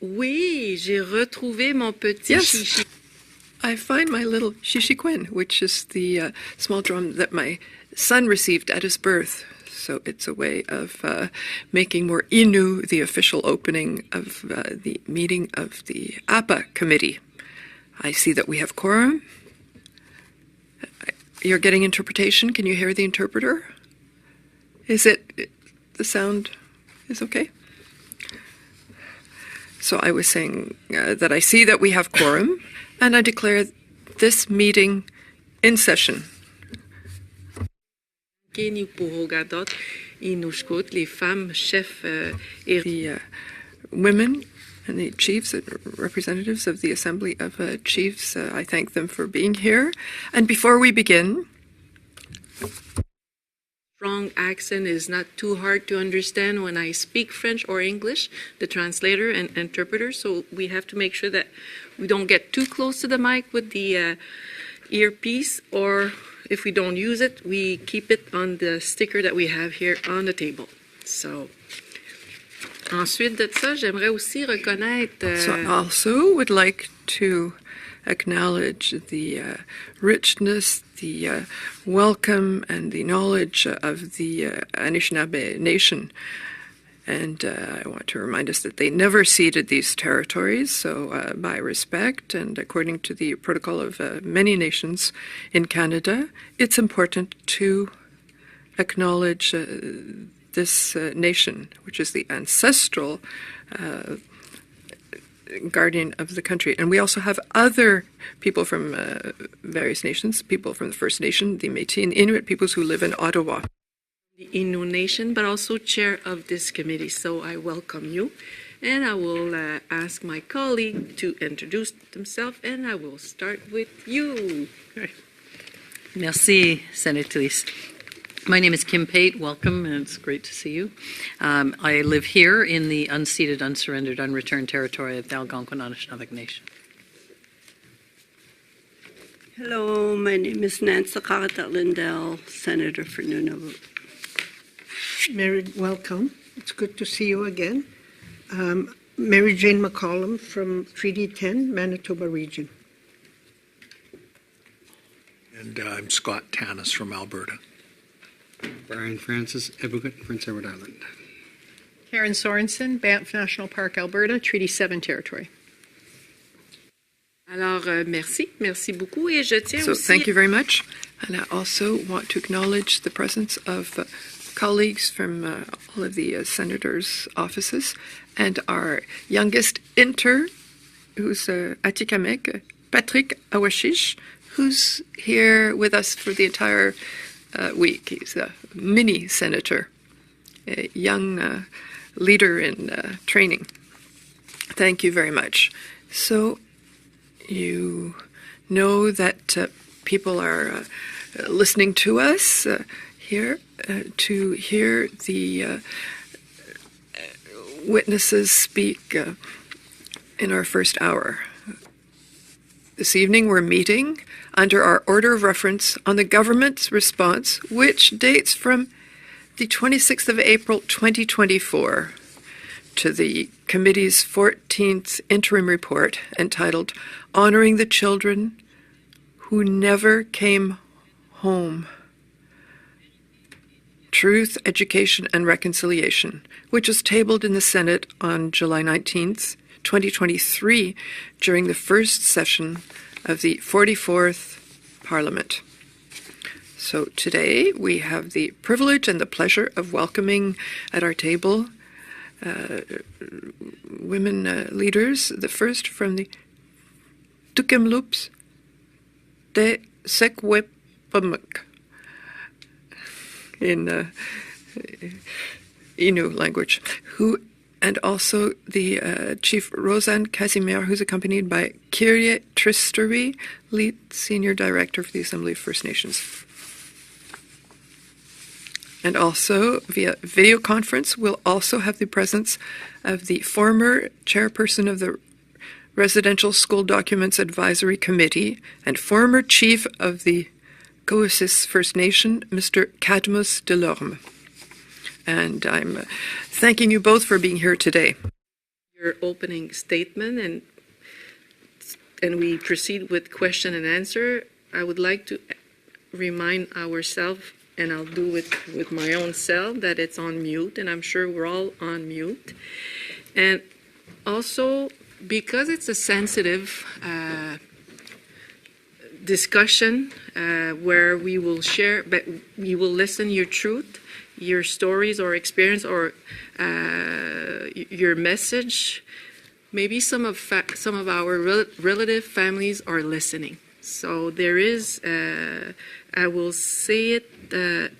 Oui, j'ai retrouvé mon petit chichi. I find my little shishiquin, which is the small drum that my son received at his birth. So it's a way of making more Innu the official opening of the meeting of the APA committee. I see that we have quorum. You're getting interpretation. Can you hear the interpreter? Is it, the sound is okay? So I was saying that I see that we have quorum, and I declare this meeting in session. The women and the chiefs and representatives of the Assembly of Chiefs, I thank them for being here. And before we begin, strong accent is not too hard to understand when I speak French or English, the translator and interpreter, so we have to make sure that we don't get too close to the mic with the earpiece, or if we don't use it, we keep it on the sticker that we have here on the table. So, ensuite de ça, j'aimerais aussi reconnaître... So I also would like to acknowledge the richness, the welcome, and the knowledge of the Anishinaabe Nation. And I want to remind us that they never ceded these territories, so by respect and according to the protocol of many nations in Canada, it's important to acknowledge this nation, which is the ancestral guardian of the country. And we also have other people from various nations, people from the First Nation, the Métis and Inuit peoples who live in Ottawa. The Innu Nation, but also chair of this committee. So I welcome you, and I will ask my colleague to introduce himself, and I will start with you. Merci, Senatrice. My name is Kim Pate. Welcome, and it's great to see you. I live here in the unceded, unsurrendered, unreturned territory of the Algonquin Anishinaabe Nation. Hello, my name is Nancy Karata Lindell, Senator for Nunavut. Mary, welcome. It's good to see you again. Mary Jane McCallum from Treaty 10, Manitoba Region. And I'm Scott Tannas from Alberta. Brian Francis, Ebugut, Prince Edward Island. Karen Sorensen, Banff National Park, Alberta, Treaty 7 territory. Alors, merci beaucoup, et je tiens So aussi... thank you very much, and I also want to acknowledge the presence of colleagues from all of the senators' offices, and our youngest inter, who's Atikamek, Patrick Awashish, who's here with us for the entire week. He's a mini senator, a young leader in training. Thank you very much. So you know that people are listening to us here to hear the witnesses speak in our first hour. This evening we're meeting under our order of reference on the government's response, which dates from the 26th of April 2024 to the committee's 14th interim report entitled Honoring the Children Who Never Came Home. Truth, Education, and Reconciliation, which was tabled in the Senate on July 19th, 2023, during the first session of the 44th Parliament. So today we have the privilege and the pleasure of welcoming at our table women leaders, the first from the Kamloops de Sekwepamuk in Innu language, and also the Chief Rosanne Casimir, who's accompanied by Kyrie Tristary, Lead Senior Director for the Assembly of First Nations. And also, via video conference, we'll also have the presence of the former chairperson of the Residential School Documents Advisory Committee and former chief of the Coasis First Nation, Mr. Cadmus Delorme. And I'm thanking you both for being here today. your opening statement and we proceed with question and answer, I would like to remind ourselves, and I'll do it with my own self, that it's on mute, and I'm sure we're all on mute. And also, because it's a sensitive discussion where we will share, but we will listen your truth, your stories or experience or your message. Maybe some of our relative families are listening. So there is, I will say it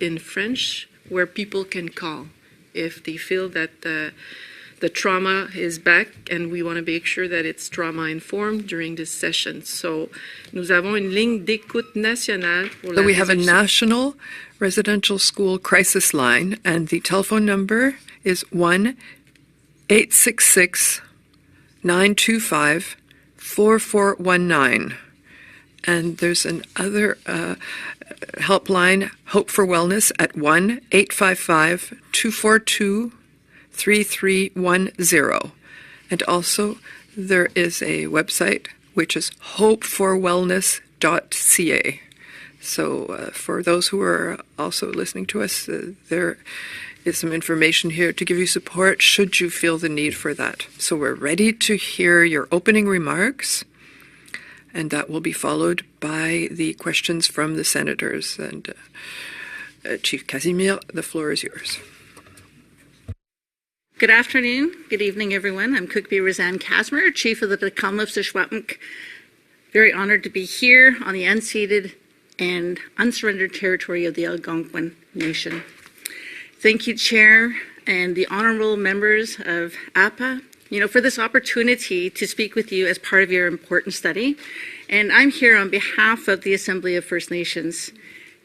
in French, where people can call if they feel that the trauma is back, and we want to make sure that it's trauma-informed during this session. So, nous avons une ligne d'écoute nationale pour la So we have a résolution. national residential school crisis line, and the telephone number is 1-866-925-4419. And there's another helpline, Hope for Wellness, at 1-855-242-3310. And also there is a website which is hopeforwellness.ca. So for those who are also listening to us, there is some information here to give you support should you feel the need for that. So we're ready to hear your opening remarks, and that will be followed by the questions from the senators. And Chief Casimir, the floor is yours. Good afternoon, good evening, everyone. I'm Cookbee Rosanne Casimir, Chief of the Kamloops Ishwapunk. Very honored to be here on the unceded and unsurrendered territory of the Algonquin Nation. Thank you, Chair, and the honorable members of APA, for this opportunity to speak with you as part of your important study. And I'm here on behalf of the Assembly of First Nations.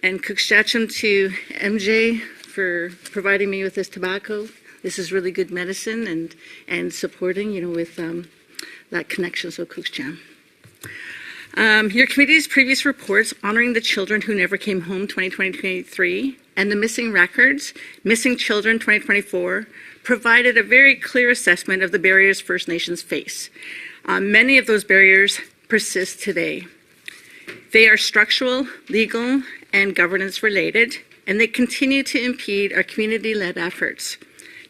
And Cookshacham to MJ for providing me with this tobacco. This is really good medicine and supporting, with that connection, so Cookshacham. Your committee's previous reports honoring the children who never came home 2023 and the missing records, Missing Children 2024, provided a very clear assessment of the barriers First Nations face. Many of those barriers persist today. They are structural, legal, and governance related, and they continue to impede our community-led efforts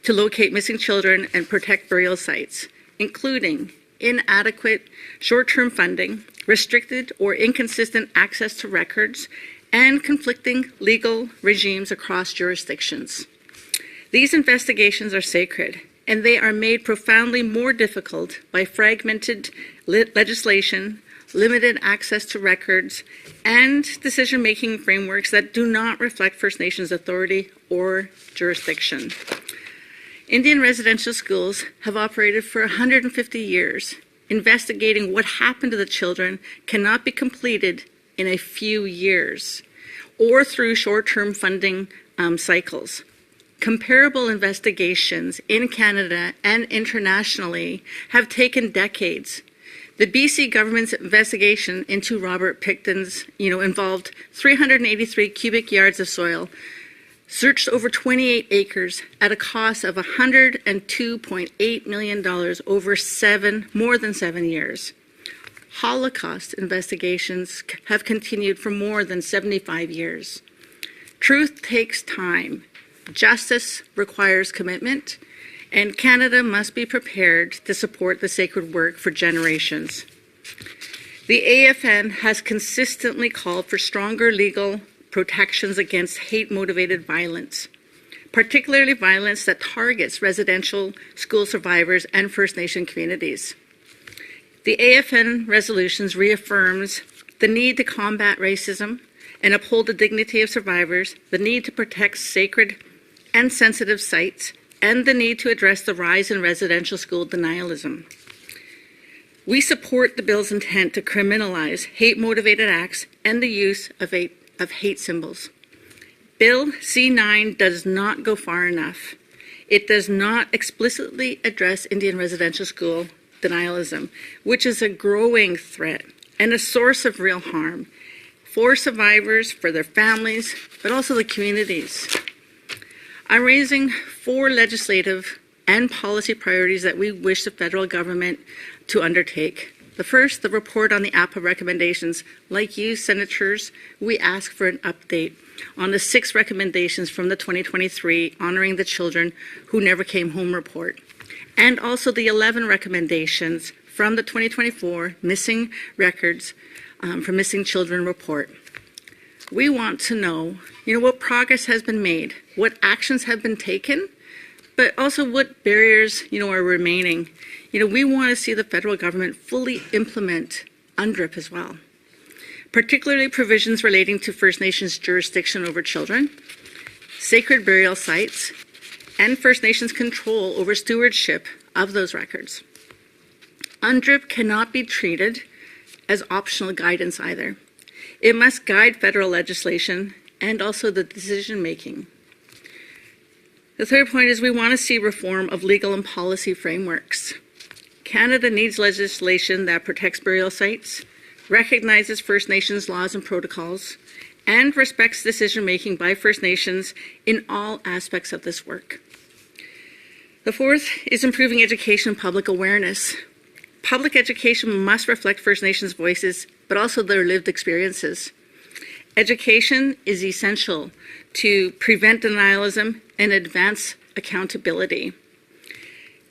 to locate missing children and protect burial sites, including inadequate short-term funding, restricted or inconsistent access to records, and conflicting legal regimes across jurisdictions. These investigations are sacred, and they are made profoundly more difficult by fragmented legislation, limited access to records, and decision-making frameworks that do not reflect First Nations authority or jurisdiction. Indian residential schools have operated for 150 years. Investigating what happened to the children cannot be completed in a few years or through short-term funding cycles. Comparable investigations in Canada and internationally have taken decades. The BC government's investigation into Robert Picton's, involved 383 cubic yards of soil, searched over 28 acres at a cost of $102.8 million over more than 7 years. Holocaust investigations have continued for more than 75 years. Truth takes time. Justice requires commitment, and Canada must be prepared to support the sacred work for generations. The AFN has consistently called for stronger legal protections against hate-motivated violence, particularly violence that targets residential school survivors and First Nation communities. The AFN resolutions reaffirms the need to combat racism and uphold the dignity of survivors, the need to protect sacred and sensitive sites, and the need to address the rise in residential school denialism. We support the bill's intent to criminalize hate-motivated acts and the use of hate symbols. Bill C-9 does not go far enough. It does not explicitly address Indian residential school denialism, which is a growing threat and a source of real harm for survivors, for their families, but also the communities. I'm raising 4 legislative and policy priorities that we wish the federal government to undertake. The first, the report on the APA recommendations. Like you, Senators, we ask for an update on the 6 recommendations from the 2023 Honoring the Children Who Never Came Home report, and also the 11 recommendations from the 2024 Missing Records for Missing Children report. We want to know, what progress has been made, what actions have been taken, but also what barriers, are remaining. We want to see the federal government fully implement UNDRIP as well, particularly provisions relating to First Nations jurisdiction over children, sacred burial sites, and First Nations control over stewardship of those records. UNDRIP cannot be treated as optional guidance either. It must guide federal legislation and also the decision-making. The third point is we want to see reform of legal and policy frameworks. Canada needs legislation that protects burial sites, recognizes First Nations laws and protocols, and respects decision-making by First Nations in all aspects of this work. The fourth is improving education and public awareness. Public education must reflect First Nations voices, but also their lived experiences. Education is essential to prevent denialism and advance accountability.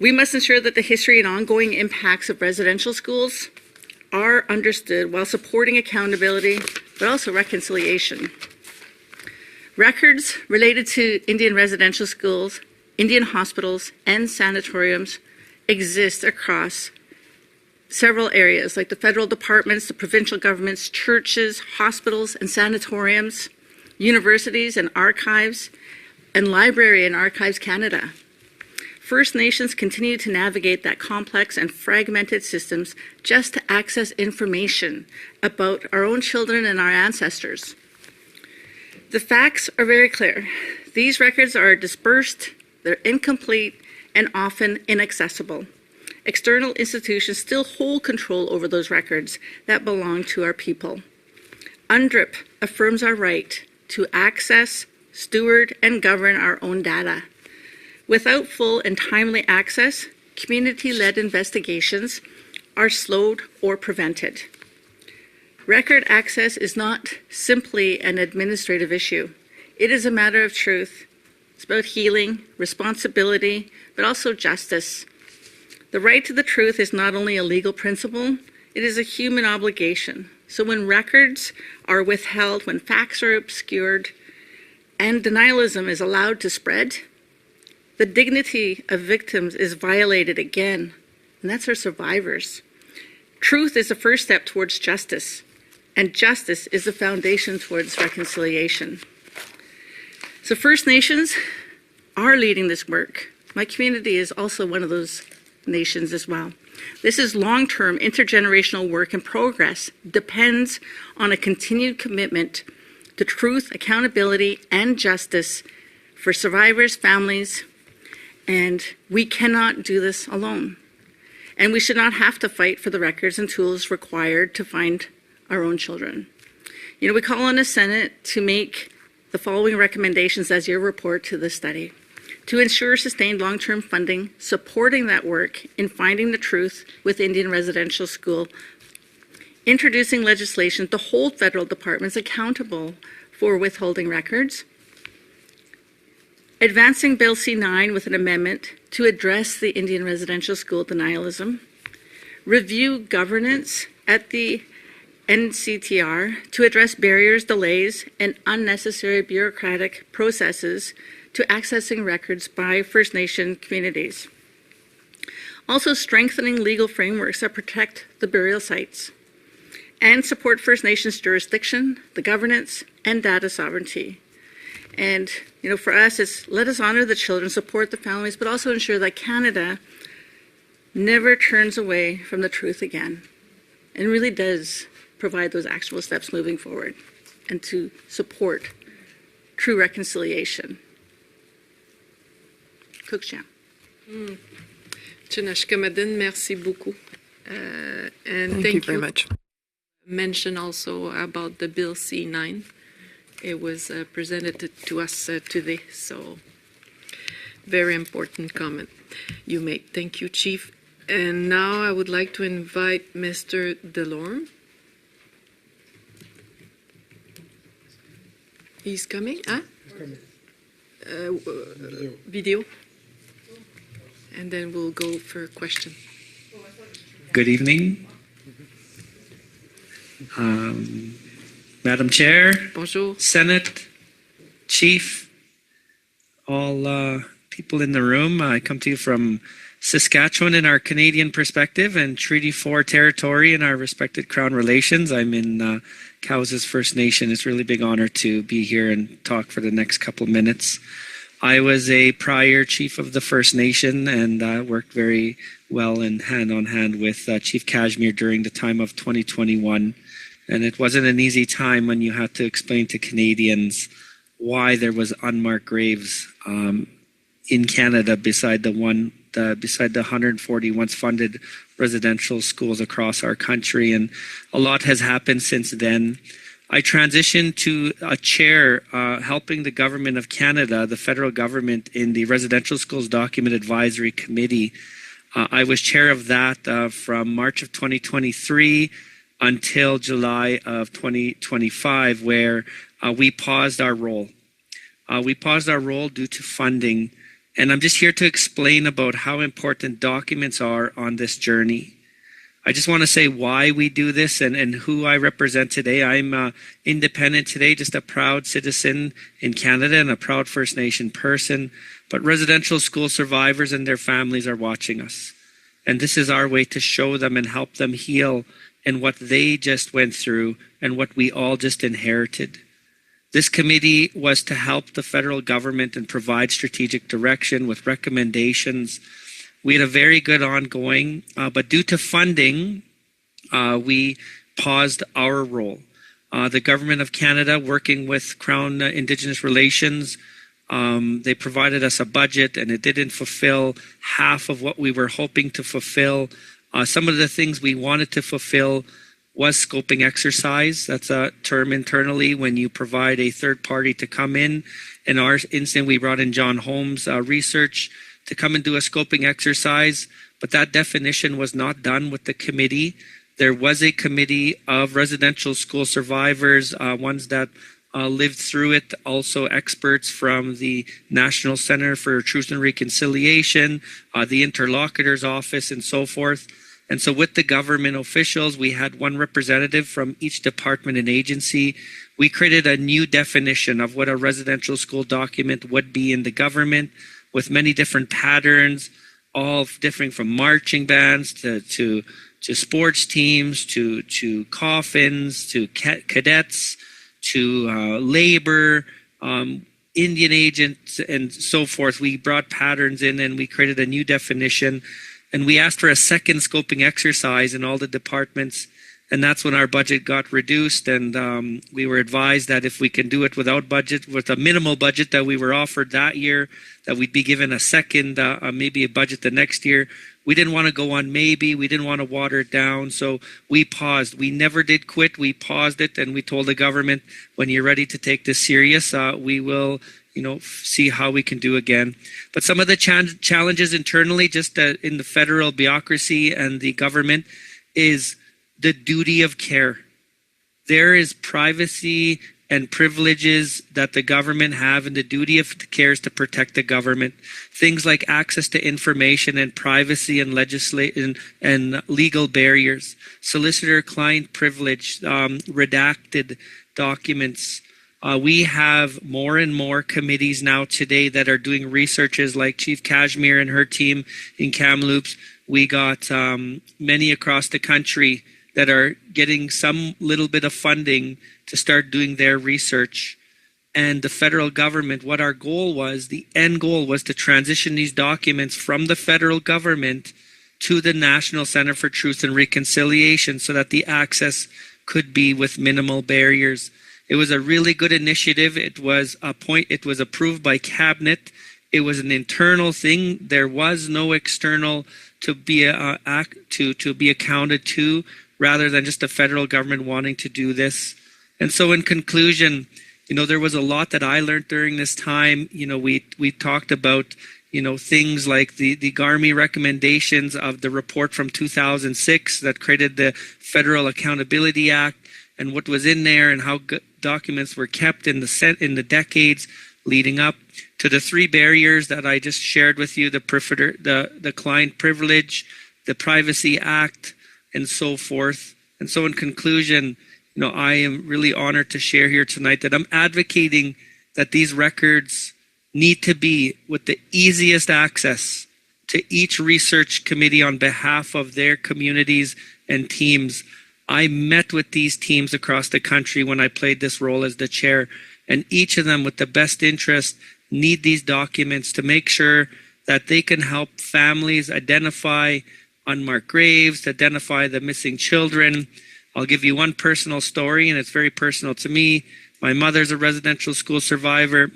We must ensure that the history and ongoing impacts of residential schools are understood while supporting accountability, but also reconciliation. Records related to Indian residential schools, Indian hospitals, and sanatoriums exist across several areas, like the federal departments, the provincial governments, churches, hospitals, and sanatoriums, universities and archives, and Library and Archives Canada. First Nations continue to navigate that complex and fragmented systems just to access information about our own children and our ancestors. The facts are very clear. These records are dispersed, they're incomplete, and often inaccessible. External institutions still hold control over those records that belong to our people. UNDRIP affirms our right to access, steward, and govern our own data. Without full and timely access, community-led investigations are slowed or prevented. Record access is not simply an administrative issue. It is a matter of truth. It's about healing, responsibility, but also justice. The right to the truth is not only a legal principle, it is a human obligation. So when records are withheld, when facts are obscured, and denialism is allowed to spread, the dignity of victims is violated again, and that's our survivors. Truth is the first step towards justice, and justice is the foundation towards reconciliation. So First Nations are leading this work. My community is also one of those nations as well. This is long-term intergenerational work, and progress depends on a continued commitment to truth, accountability, and justice for survivors, families, and we cannot do this alone. And we should not have to fight for the records and tools required to find our own children. We call on the Senate to make the following recommendations as your report to the study: to ensure sustained long-term funding, supporting that work in finding the truth with Indian residential school, introducing legislation to hold federal departments accountable for withholding records, advancing Bill C-9 with an amendment to address the Indian residential school denialism, review governance at the NCTR to address barriers, delays, and unnecessary bureaucratic processes to accessing records by First Nation communities. Also strengthening legal frameworks that protect the burial sites and support First Nations jurisdiction, the governance, and data sovereignty. And, for us, it's let us honor the children, support the families, but also ensure that Canada never turns away from the truth again and really does provide those actual steps moving forward and to support true reconciliation. Cooksham. Chinashkamadan, merci beaucoup. And thank you very much. Mention also about the Bill C-9. It was presented to us today. So Very important comment you made. Thank you, Chief. And now I would like to invite Mr. Delorme. He's coming, huh? Video. And then we'll go for a question. Good evening. Madam Chair, Bonjour. Senate, Chief, all people in the room. I come to you from Saskatchewan in our Canadian perspective and Treaty 4 territory in our respected Crown relations. I'm in Cowes First Nation. It's a really big honor to be here and talk for the next couple of minutes. I was a prior chief of the First Nation and worked very well and hand on hand with Chief Casimir during the time of 2021. And it wasn't an easy time when you had to explain to Canadians why there was unmarked graves in Canada beside the 140 once funded residential schools across our country. And a lot has happened since then. I transitioned to a chair helping the Government of Canada, the federal government, in the Residential Schools Document Advisory Committee. I was chair of that from March of 2023 until July of 2025, where we paused our role. We paused our role due to funding, and I'm just here to explain about how important documents are on this journey. I just want to say why we do this and who I represent today. I'm independent today, just a proud citizen in Canada and a proud First Nation person, but residential school survivors and their families are watching us. And this is our way to show them and help them heal and what they just went through and what we all just inherited. This committee was to help the federal government and provide strategic direction with recommendations. We had a very good ongoing, but due to funding, we paused our role. The Government of Canada, working with Crown Indigenous Relations, they provided us a budget and it didn't fulfill half of what we were hoping to fulfill. Some of the things we wanted to fulfill was scoping exercise. That's a term internally when you provide a third party to come in. In our instance, we brought in John Holmes research to come and do a scoping exercise, but that definition was not done with the committee. There was a committee of residential school survivors, ones that lived through it, also experts from the National Center for Truth and Reconciliation, the Interlocutor's Office, and so forth. And so with the government officials, we had one representative from each department and agency. We created a new definition of what a residential school document would be in the government, with many different patterns, all differing from marching bands to sports teams, to coffins, to cadets, to labor, Indian agents, and so forth. We brought patterns in and we created a new definition. And we asked for a second scoping exercise in all the departments. And that's when our budget got reduced. And we were advised that if we can do it without budget, with a minimal budget that we were offered that year, that we'd be given a second, maybe a budget the next year. We didn't want to go on maybe. We didn't want to water it down. So we paused. We never did quit. We paused it. And we told the government, when you're ready to take this serious, we will see how we can do again. But some of the challenges internally, just in the federal bureaucracy and the government, is the duty of care. There is privacy and privileges that the government have, and the duty of care is to protect the government. Things like access to information and privacy and legislation and legal barriers, solicitor-client privilege, redacted documents. We have more and more committees now today that are doing researches, like Chief Casimir and her team in Kamloops. We got many across the country that are getting some little bit of funding to start doing their research. And the federal government, what our goal was, the end goal was to transition these documents from the federal government to the National Center for Truth and Reconciliation so that the access could be with minimal barriers. It was a really good initiative. It was approved by cabinet. It was an internal thing. There was no external to be accounted to, rather than just the federal government wanting to do this. And so in conclusion, There was a lot that I learned during this time. We talked about, things like the GARMI recommendations of the report from 2006 that created the Federal Accountability Act and what was in there and how documents were kept in the decades leading up to the 3 barriers that I just shared with you, the client privilege, the Privacy Act, and so forth. And so in conclusion, I am really honored to share here tonight that I'm advocating that these records need to be with the easiest access to each research committee on behalf of their communities and teams. I met with these teams across the country when I played this role as the chair, and each of them with the best interest need these documents to make sure that they can help families identify unmarked graves, to identify the missing children. I'll give you one personal story, and it's very personal to me. My mother's a residential school survivor.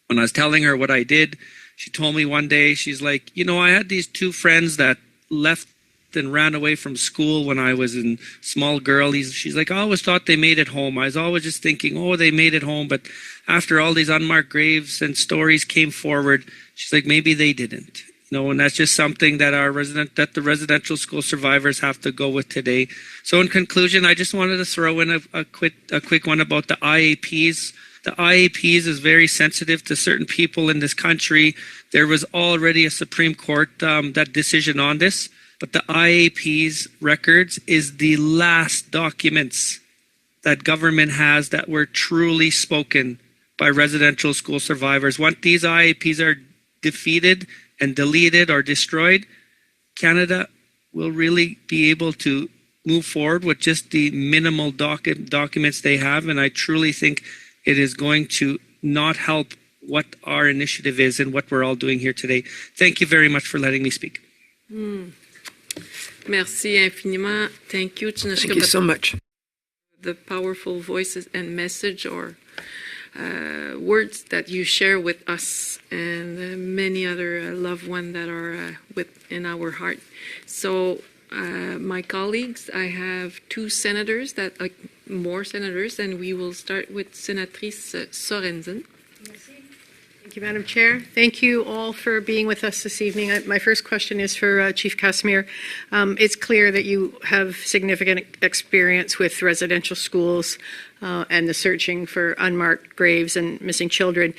When I was telling her what I did, she told me one day, she's like, I had these 2 friends that left and ran away from school when I was a small girl. She's like, I always thought they made it home. I was always just thinking, oh, they made it home. But after all these unmarked graves and stories came forward, she's like, maybe they didn't. And that's just something that the residential school survivors have to go with today. So in conclusion, I just wanted to throw in a quick one about the IAPs. The IAPs is very sensitive to certain people in this country. There was already a Supreme Court that decision on this, but the IAPs records is the last documents that government has that were truly spoken by residential school survivors. Once these IAPs are defeated and deleted or destroyed, Canada will really be able to move forward with just the minimal documents they have. And I truly think it is going to not help what our initiative is and what we're all doing here today. Thank you very much for letting me speak. Merci infiniment. Thank you. Thank you so much. The powerful voices and message or words that you share with us and many other loved ones that are in our heart. So, my colleagues, I have 2 senators more senators, and we will start with Senatrice Sorensen. Thank you, Madam Chair. Thank you all for being with us this evening. My first question is for Chief Casimir. It's clear that you have significant experience with residential schools and the searching for unmarked graves and missing children.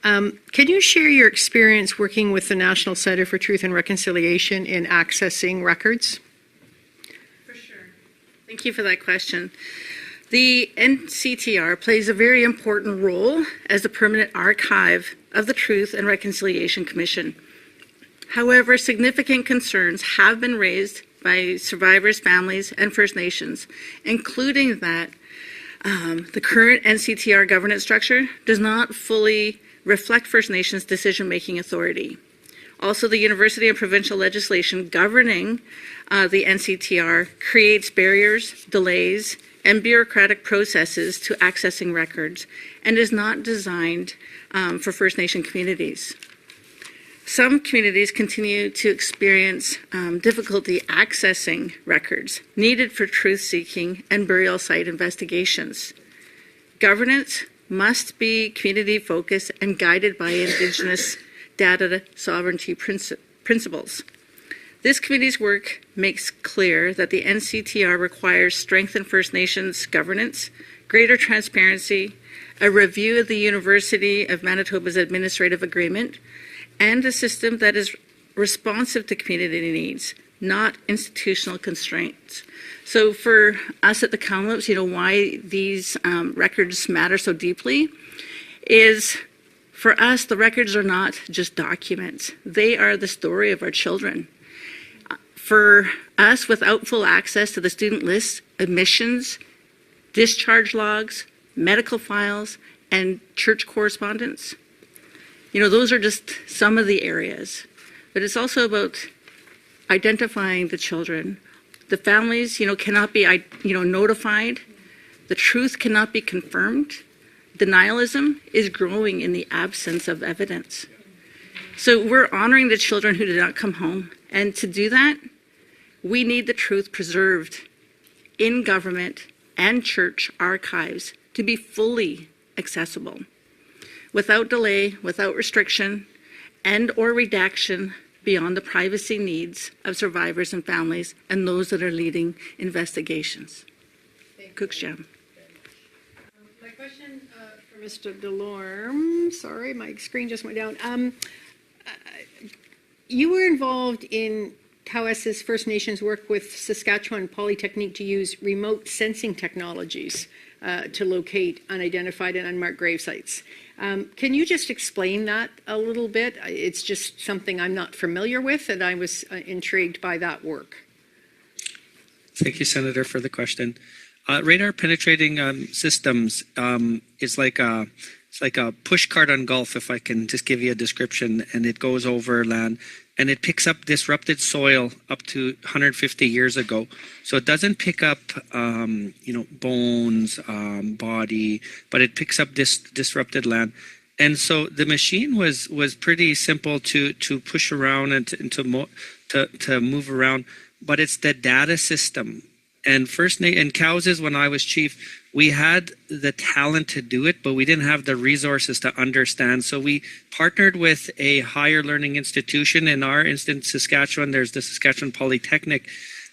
Can you share your experience working with the National Centre for Truth and Reconciliation in accessing records? For sure. Thank you for that question. The NCTR plays a very important role as the permanent archive of the Truth and Reconciliation Commission. However, significant concerns have been raised by survivors, families, and First Nations, including that the current NCTR governance structure does not fully reflect First Nations decision-making authority. Also, the university and provincial legislation governing the NCTR creates barriers, delays, and bureaucratic processes to accessing records and is not designed for First Nation communities. Some communities continue to experience difficulty accessing records needed for truth-seeking and burial site investigations. Governance must be community-focused and guided by Indigenous data sovereignty principles. This committee's work makes clear that the NCTR requires strengthened First Nations governance, greater transparency, a review of the University of Manitoba's administrative agreement, and a system that is responsive to community needs, not institutional constraints. So for us at the Kamloops, why these records matter so deeply is, for us, the records are not just documents. They are the story of our children. For us, without full access to the student lists, admissions, discharge logs, medical files, and church correspondence, those are just some of the areas. But it's also about identifying the children. The families, cannot be, notified. The truth cannot be confirmed. Denialism is growing in the absence of evidence. So we're honoring the children who did not come home. And to do that, we need the truth preserved in government and church archives to be fully accessible, without delay, without restriction, and or redaction beyond the privacy needs of survivors and families and those that are leading investigations. Cook's Jam. My question for Mr. Delorme, sorry, my screen just went down. You were involved in Taoise's First Nations work with Saskatchewan Polytechnique to use remote sensing technologies to locate unidentified and unmarked grave sites. Can you just explain that a little bit? It's just something I'm not familiar with, and I was intrigued by that work. Thank you, Senator, for the question. Radar penetrating systems is like a push cart on golf, if I can just give you a description, and it goes over land and it picks up disrupted soil up to 150 years ago. So it doesn't pick up, bones, body, but it picks up this disrupted land. And so the machine was pretty simple to push around and to move around, but it's the data system. And Cowes, when I was chief, we had the talent to do it, but we didn't have the resources to understand. So we partnered with a higher learning institution. In our instance, Saskatchewan, there's the Saskatchewan Polytechnic.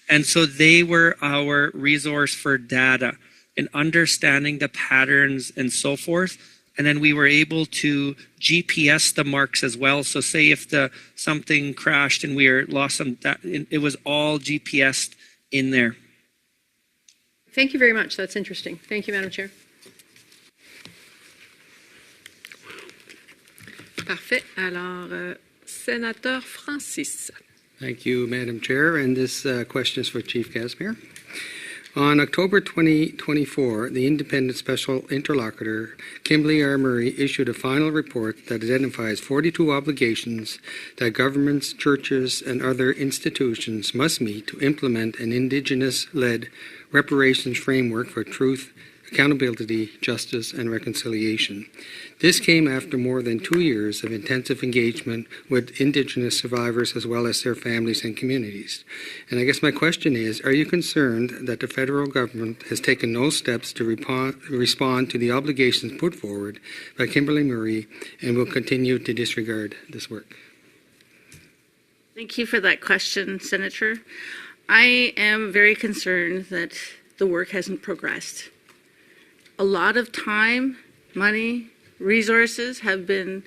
And so they were our resource for data and understanding the patterns and so forth. And then we were able to GPS the marks as well. So say if something crashed and we lost some, it was all GPSed in there. Thank you very much. That's interesting. Thank you, Madam Chair. Parfait. Alors, Sénateur Francis. Thank you, Madam Chair. And this question is for Chief Casimir. On October 2024, the Independent Special Interlocutor, Kimberly R. Murray, issued a final report that identifies 42 obligations that governments, churches, and other institutions must meet to implement an Indigenous-led reparations framework for truth, accountability, justice, and reconciliation. This came after more than 2 years of intensive engagement with Indigenous survivors as well as their families and communities. And I guess my question is, are you concerned that the federal government has taken no steps to respond to the obligations put forward by Kimberly Murray and will continue to disregard this work? Thank you for that question, Senator. I am very concerned that the work hasn't progressed. A lot of time, money, resources have been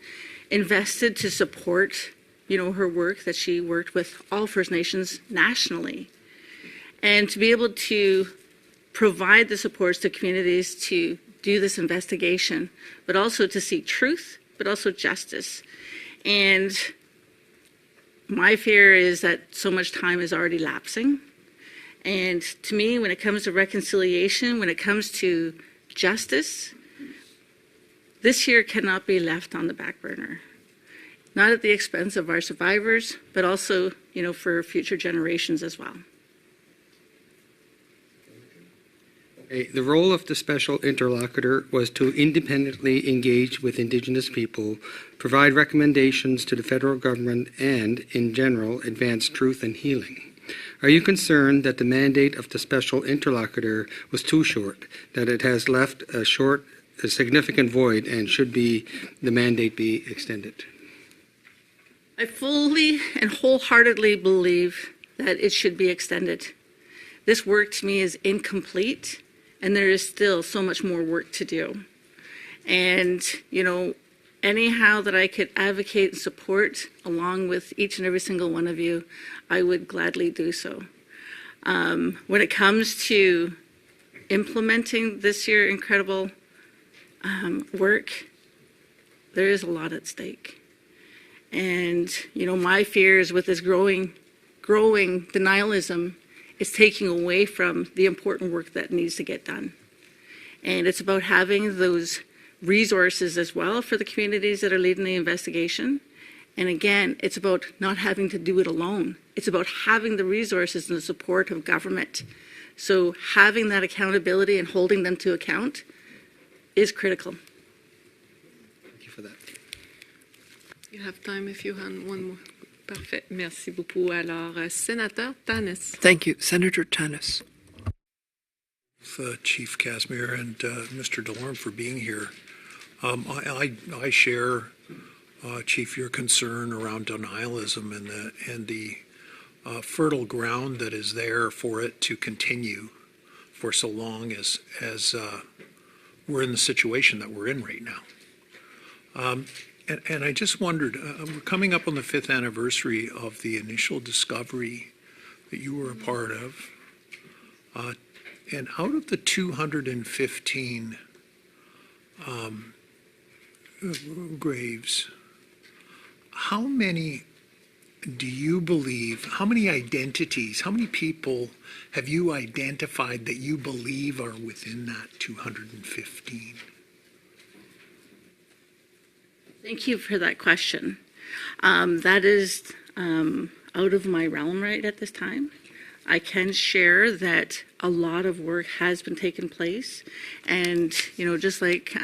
invested to support, her work that she worked with all First Nations nationally. And to be able to provide the supports to communities to do this investigation, but also to seek truth, but also justice. And my fear is that so much time is already lapsing. And to me, when it comes to reconciliation, when it comes to justice, this year cannot be left on the back burner. Not at the expense of our survivors, but also, for future generations as well. The role of the Special Interlocutor was to independently engage with Indigenous people, provide recommendations to the federal government, and, in general, advance truth and healing. Are you concerned that the mandate of the Special Interlocutor was too short, that it has left a significant void, and should the mandate be extended? I fully and wholeheartedly believe that it should be extended. This work to me is incomplete, and there is still so much more work to do. And, anyhow that I could advocate and support along with each and every single one of you, I would gladly do so. When it comes to implementing this year incredible work, there is a lot at stake. And, my fears with this growing denialism is taking away from the important work that needs to get done. And it's about having those resources as well for the communities that are leading the investigation. And again, it's about not having to do it alone. It's about having the resources and the support of government. So having that accountability and holding them to account is critical. Thank you for that. You have time if you have one more. Parfait. Merci beaucoup. Alors, Sénateur Tannas. Thank you. Senator Tannas. Chief Casimir and Mr. Delorme for being here. I share, Chief, your concern around denialism and the fertile ground that is there for it to continue for so long as we're in the situation that we're in right now. And I just wondered, we're coming up on the 5th anniversary of the initial discovery that you were a part of. And out of the 215 graves, how many do you believe, how many identities, how many people have you identified that you believe are within that 215? Thank you for that question. That is out of my realm right at this time. I can share that a lot of work has been taking place, and just like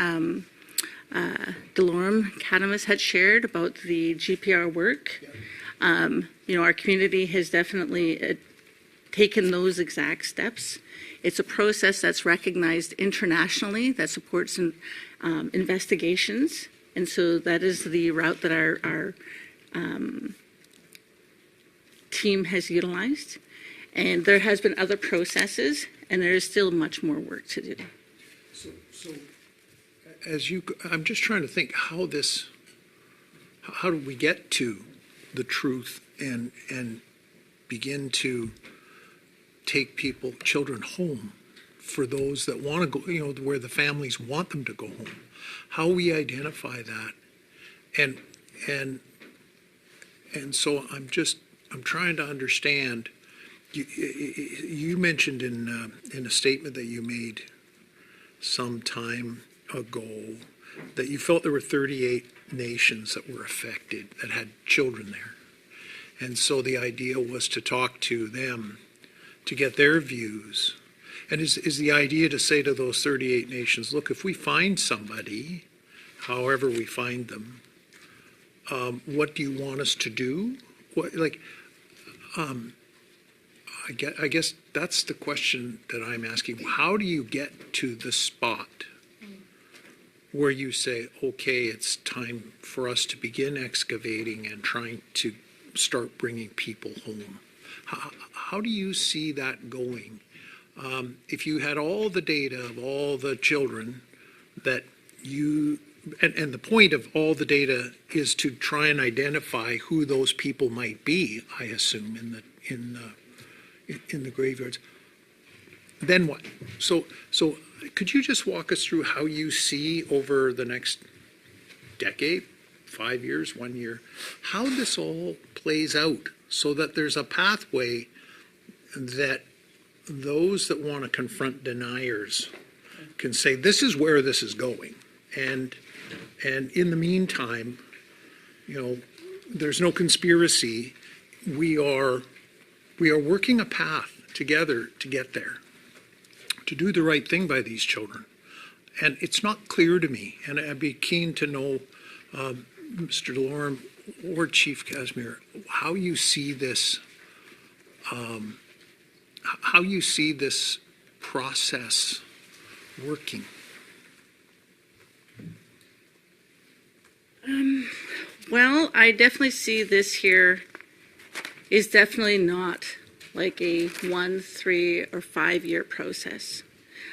Delorme Cadmus had shared about the GPR work, our community has definitely taken those exact steps. It's a process that's recognized internationally that supports investigations. And so that is the route that our team has utilized. And there has been other processes, and there is still much more work to do. So I'm just trying to think how do we get to the truth and begin to take children home for those that want to go, where the families want them to go home. How we identify that, and so I'm trying to understand. You mentioned in a statement that you made some time ago that you felt there were 38 nations that were affected that had children there, and so the idea was to talk to them to get their views. And is the idea to say to those 38 nations, look, if we find somebody, however we find them, what do you want us to do? I guess that's the question that I'm asking. How do you get to the spot where you say, okay, it's time for us to begin excavating and trying to start bringing people home? How do you see that going? If you had all the data of all the children that and the point of all the data is to try and identify who those people might be, I assume, in the graveyards. Then what? So could you just walk us through how you see over the next decade, 5 years, 1 year, how this all plays out so that there's a pathway that those that want to confront deniers can say, this is where this is going. And in the meantime, there's no conspiracy. We are working a path together to get there, to do the right thing by these children. And it's not clear to me, and I'd be keen to know, Mr. Delorme or Chief Casimir, how you see this process working. Well, I definitely see this here is definitely not like a 1, 3, or 5 year process.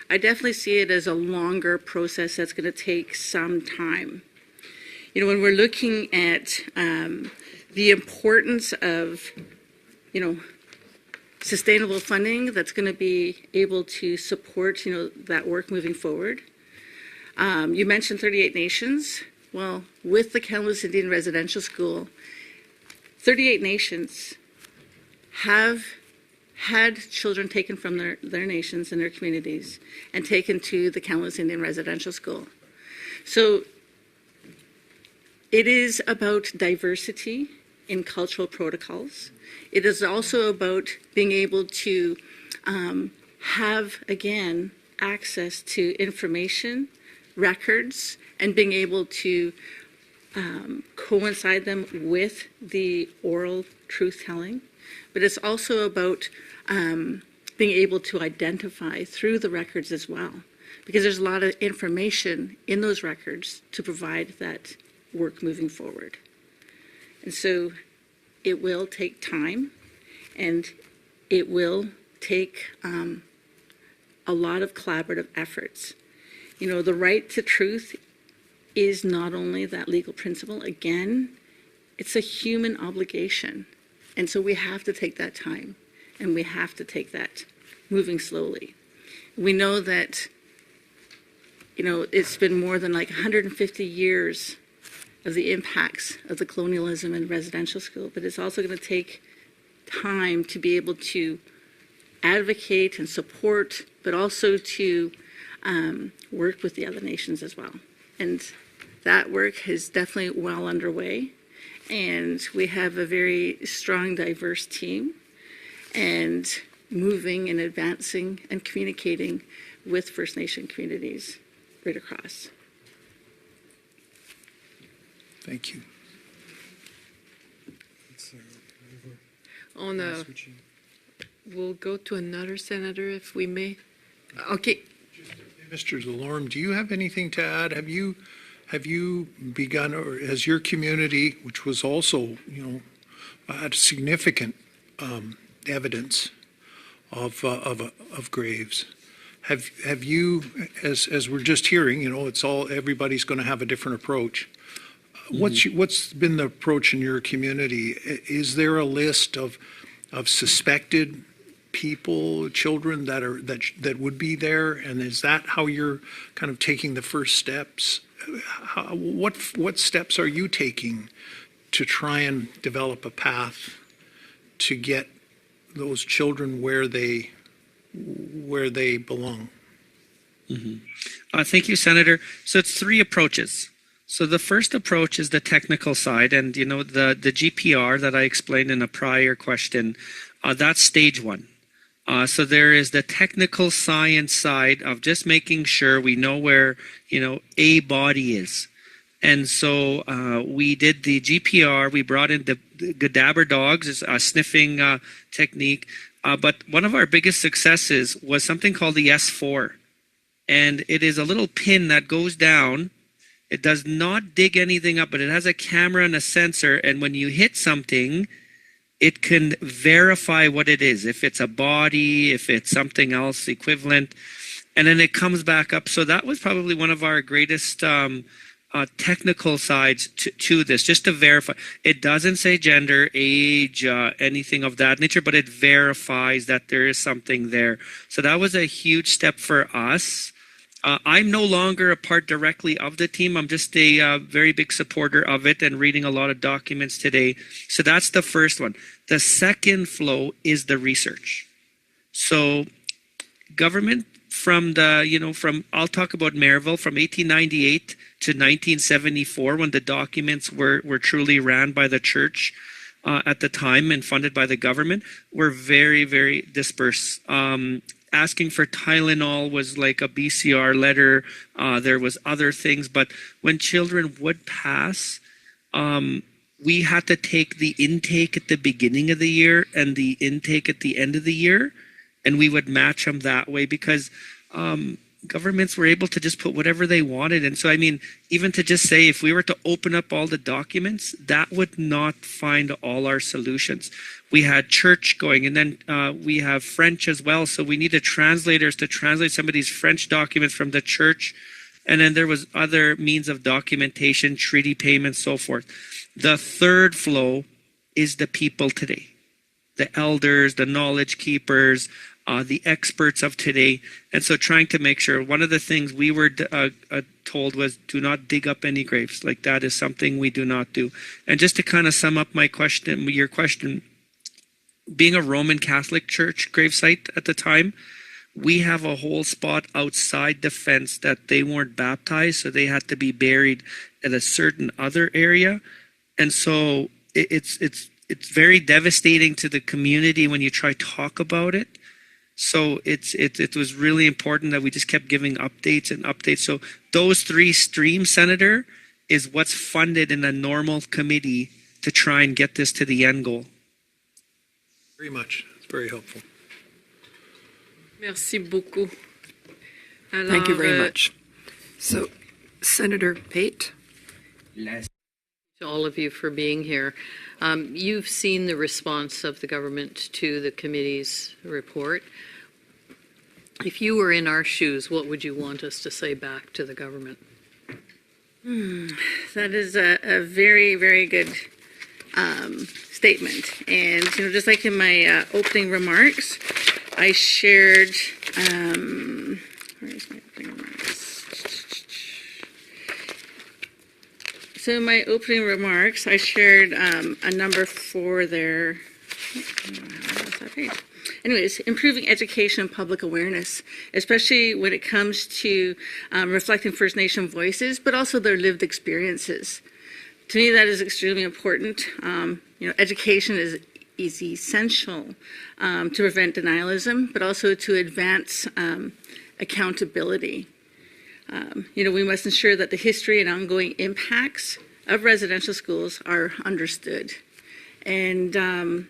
I definitely see it as a longer process that's going to take some time. When we're looking at the importance of, sustainable funding that's going to be able to support, that work moving forward. You mentioned 38 nations. Well, with the Kamloops Indian Residential School, 38 nations have had children taken from their nations and their communities and taken to the Kamloops Indian Residential School. So it is about diversity in cultural protocols. It is also about being able to have, again, access to information, records, and being able to coincide them with the oral truth-telling. But it's also about being able to identify through the records as well. because there's a lot of information in those records to provide that work moving forward. And so it will take time, and it will take a lot of collaborative efforts. You know, the right to truth is not only that legal principle, again, it's a human obligation. And so we have to take that time, and we have to take that moving slowly. We know that, you know, it's been more than like 150 years of the impacts of the colonialism in residential school, but it's also going to take time to be able to advocate and support, but also to work with the other nations as well. And that work is definitely well underway. And we have a very strong, diverse team, and moving and advancing and communicating with First Nation communities right across. Thank you. We'll go to another senator if we may. Okay. Mr. Delorme, do you have anything to add? Have you begun, or has your community, which was also, you know, had significant evidence of graves, have you, as we're just hearing, you know, it's all, everybody's going to have a different approach. What's been the approach in your community? Is there a list of suspected people, children that would be there, and is that how you're kind of taking the first steps? What steps are you taking to try and develop a path to get those children where they belong? Thank you, Senator. So it's three approaches. So the first approach is the technical side, and you know, the GPR that I explained in a prior question, that's stage one. So there is the technical science side of just making sure we know where, you know, a body is. And so we did the GPR, we brought in the Gadaber dogs, a sniffing technique. But one of our biggest successes was something called the S4. And it is a little pin that goes down. It does not dig anything up, but it has a camera and a sensor. And when you hit something, it can verify what it is, if it's a body, if it's something else equivalent, and then it comes back up. So that was probably one of our greatest technical sides to this, just to verify. It doesn't say gender, age, anything of that nature, but it verifies that there is something there. So that was a huge step for us. I'm no longer a part directly of the team. I'm just a very big supporter of it and reading a lot of documents today. So that's the first one. The second flow is the research. So government from the, you know, from, I'll talk about Maryville, from 1898 to 1974, when the documents were truly ran by the church at the time and funded by the government, were very, very dispersed. Asking for Tylenol was like a BCR letter. There was other things, but when children would pass, we had to take the intake at the beginning of the year and the intake at the end of the year, and we would match them that way because governments were able to just put whatever they wanted. And so, I mean, even to just say, if we were to open up all the documents, that would not find all our solutions. We had church going, and then we have French as well. So we needed translators to translate some of these French documents from the church. And then there was other means of documentation, treaty payments, so forth. The third flow is the people today, the elders, the knowledge keepers, the experts of today. And so trying to make sure, one of the things we were told was, do not dig up any graves. Like, that is something we do not do. And just to kind of sum up my question, your question, being a Roman Catholic Church gravesite at the time, we have a whole spot outside the fence that they weren't baptized, so they had to be buried at a certain other area. And so it's very devastating to the community when you try to talk about it. So it was really important that we just kept giving updates and updates. So those three streams, Senator, is what's funded in a normal committee to try and get this to the end goal. Very much. It's very helpful. Merci beaucoup. Thank you very Alors, much. So, Senator Pate. To all of you for being here. You've seen the response of the government to the committee's report. If you were in our shoes, what would you want us to say back to the government? That is a very, very good statement. And, just like in my opening remarks, I shared, where's my opening remarks? So in my opening remarks, I shared a number 4 there. What's that page? Anyways, improving education and public awareness, especially when it comes to reflecting First Nation voices, but also their lived experiences. To me, that is extremely important. Education is essential to prevent denialism, but also to advance accountability. We must ensure that the history and ongoing impacts of residential schools are understood. And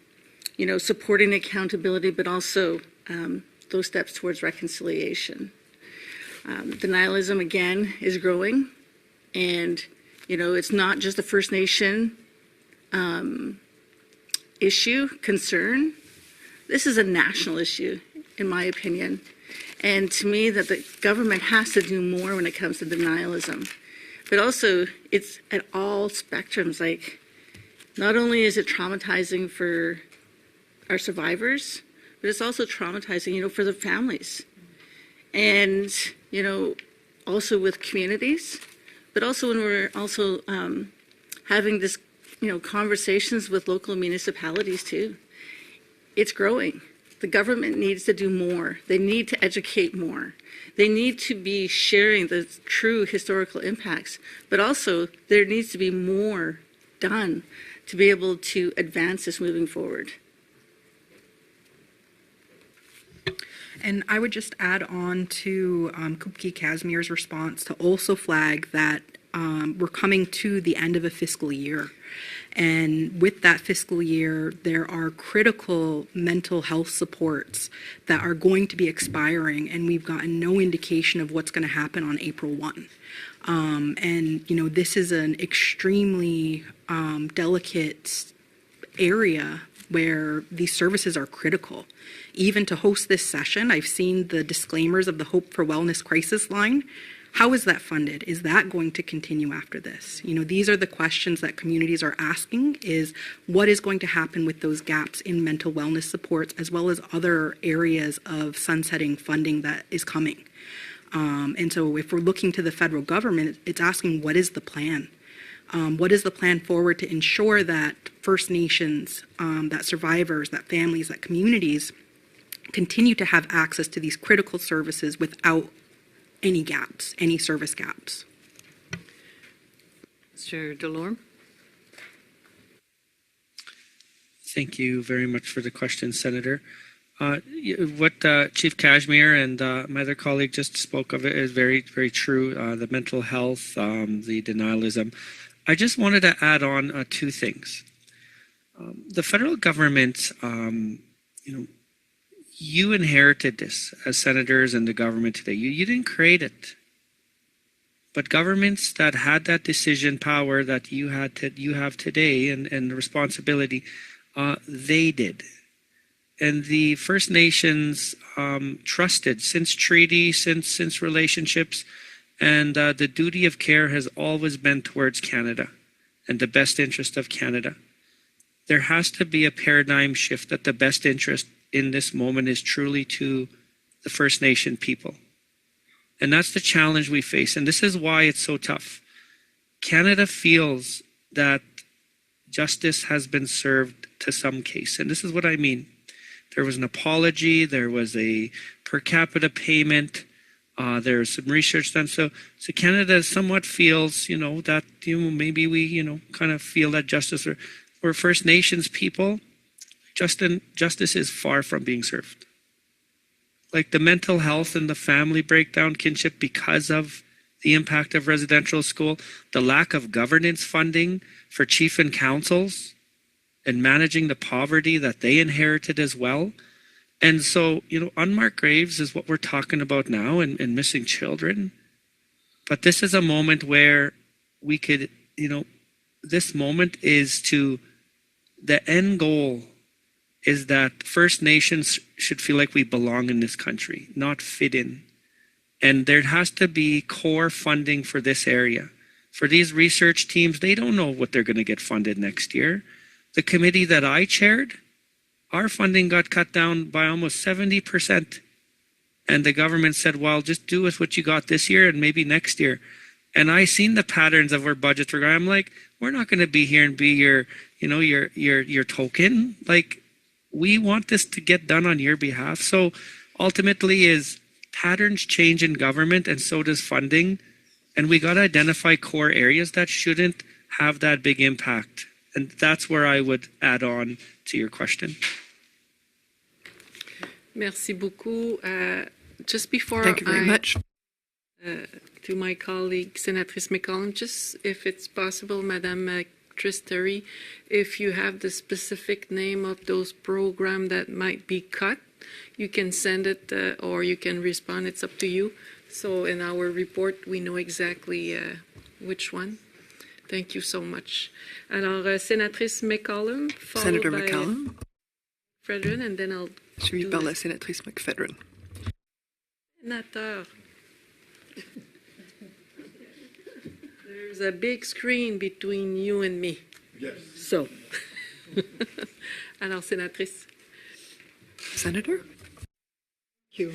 supporting accountability, but also those steps towards reconciliation. Denialism, again, is growing. And, it's not just a First Nation issue, concern. This is a national issue, in my opinion. And to me, that the government has to do more when it comes to denialism. But also, it's at all spectrums. Like, not only is it traumatizing for our survivors, but it's also traumatizing, for the families. And, also with communities, but also when we're also having this, conversations with local municipalities too. It's growing. The government needs to do more. They need to educate more. They need to be sharing the true historical impacts, but also there needs to be more done to be able to advance this moving forward. And I would just add on to Kupki Casimir's response to also flag that we're coming to the end of a fiscal year. And with that fiscal year, there are critical mental health supports that are going to be expiring, and we've gotten no indication of what's going to happen on April 1. This is an extremely delicate area where these services are critical. Even to host this session, I've seen the disclaimers of the Hope for Wellness crisis line. How is that funded? Is that going to continue after this? These are the questions that communities are asking, is what is going to happen with those gaps in mental wellness supports, as well as other areas of sunsetting funding that is coming. And so if we're looking to the federal government, it's asking, what is the plan? What is the plan forward to ensure that First Nations, that survivors, that families, that communities continue to have access to these critical services without any gaps, any service gaps? Mr. Delorme? Thank you very much for the question, Senator. What Chief Casimir and my other colleague just spoke of is very, very true. The mental health, the denialism. I just wanted to add on 2 things. The federal government, you inherited this as senators and the government today. You didn't create it. But governments that had that decision power that you have today and the responsibility, they did. And the First Nations trusted since treaty, since relationships, and the duty of care has always been towards Canada and the best interest of Canada. There has to be a paradigm shift that the best interest in this moment is truly to the First Nation people. And that's the challenge we face. And this is why it's so tough. Canada feels that justice has been served to some case. And this is what I mean. There was an apology. There was a per capita payment. There's some research done. So Canada somewhat feels, that, maybe we, kind of feel that justice, or First Nations people, justice is far from being served. Like the mental health and the family breakdown, kinship, because of the impact of residential school, the lack of governance funding for chief and councils, and managing the poverty that they inherited as well. And so, unmarked graves is what we're talking about now, and missing children. But this is a moment where we could, this moment is the end goal is that First Nations should feel like we belong in this country, not fit in. And there has to be core funding for this area. For these research teams, they don't know what they're going to get funded next year. The committee that I chaired, our funding got cut down by almost 70%. And the government said, well, just do with what you got this year and maybe next year. And I seen the patterns of where budgets were going. I'm like, we're not going to be here and be your token. Like, we want this to get done on your behalf. So ultimately is patterns change in government, and so does funding. And we got to identify core areas that shouldn't have that big impact. And that's where I would add on to your question. Merci beaucoup. Just before Thank you very much. To my colleague, Senatrice McCallum, just if it's possible, Madame Tristary, if you have the specific name of those programs that might be cut, you can send it or you can respond. It's up to you. So in our report, we know exactly which one. Thank you so much. Alors, Sénatrice McCallum, followed Senator by McCallum, McPhedran, and then I'll suivi par la sénatrice McPhedran. Sénateur. There's a big screen between you and me. Yes. So. Alors, sénatrice. Senator? Thank you.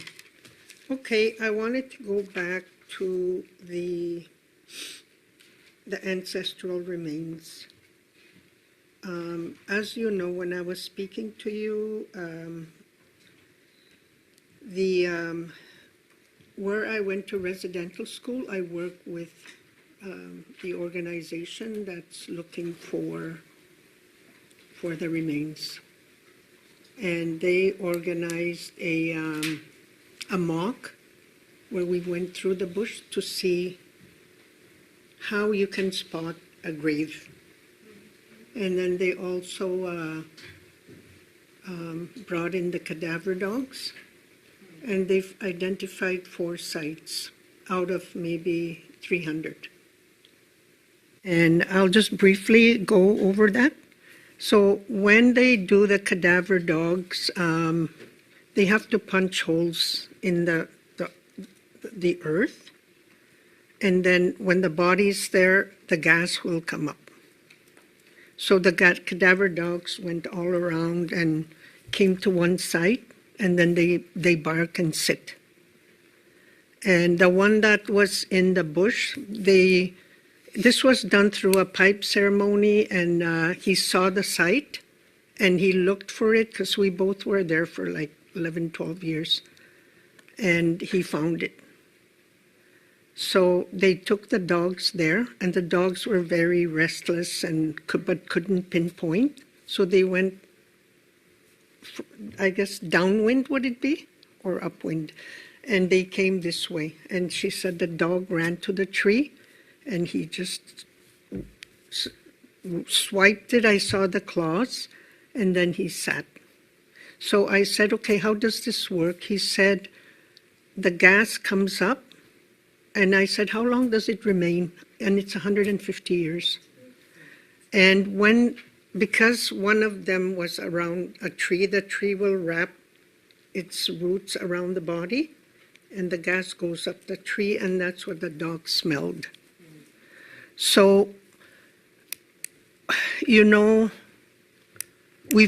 Okay, I wanted to go back to the ancestral remains. As you know, when I was speaking to you, where I went to residential school, I work with the organization that's looking for the remains. And they organized a mock where we went through the bush to see how you can spot a grave. And then they also brought in the cadaver dogs, and they've identified 4 sites out of maybe 300. And I'll just briefly go over that. So when they do the cadaver dogs, they have to punch holes in the earth. And then when the body's there, the gas will come up. So the cadaver dogs went all around and came to one site, and then they bark and sit. And the one that was in the bush, this was done through a pipe ceremony, and he saw the site, and he looked for it, because we both were there for like 11, 12 years, and he found it. So they took the dogs there, and the dogs were very restless but couldn't pinpoint. So they went, I guess, downwind would it be, or upwind? And they came this way. And she said the dog ran to the tree, and he just swiped it. I saw the claws, and then he sat. So I said, okay, how does this work? He said, the gas comes up. And I said, how long does it remain? And it's 150 years. And because one of them was around a tree, the tree will wrap its roots around the body, and the gas goes up the tree, and that's what the dog smelled. So, we've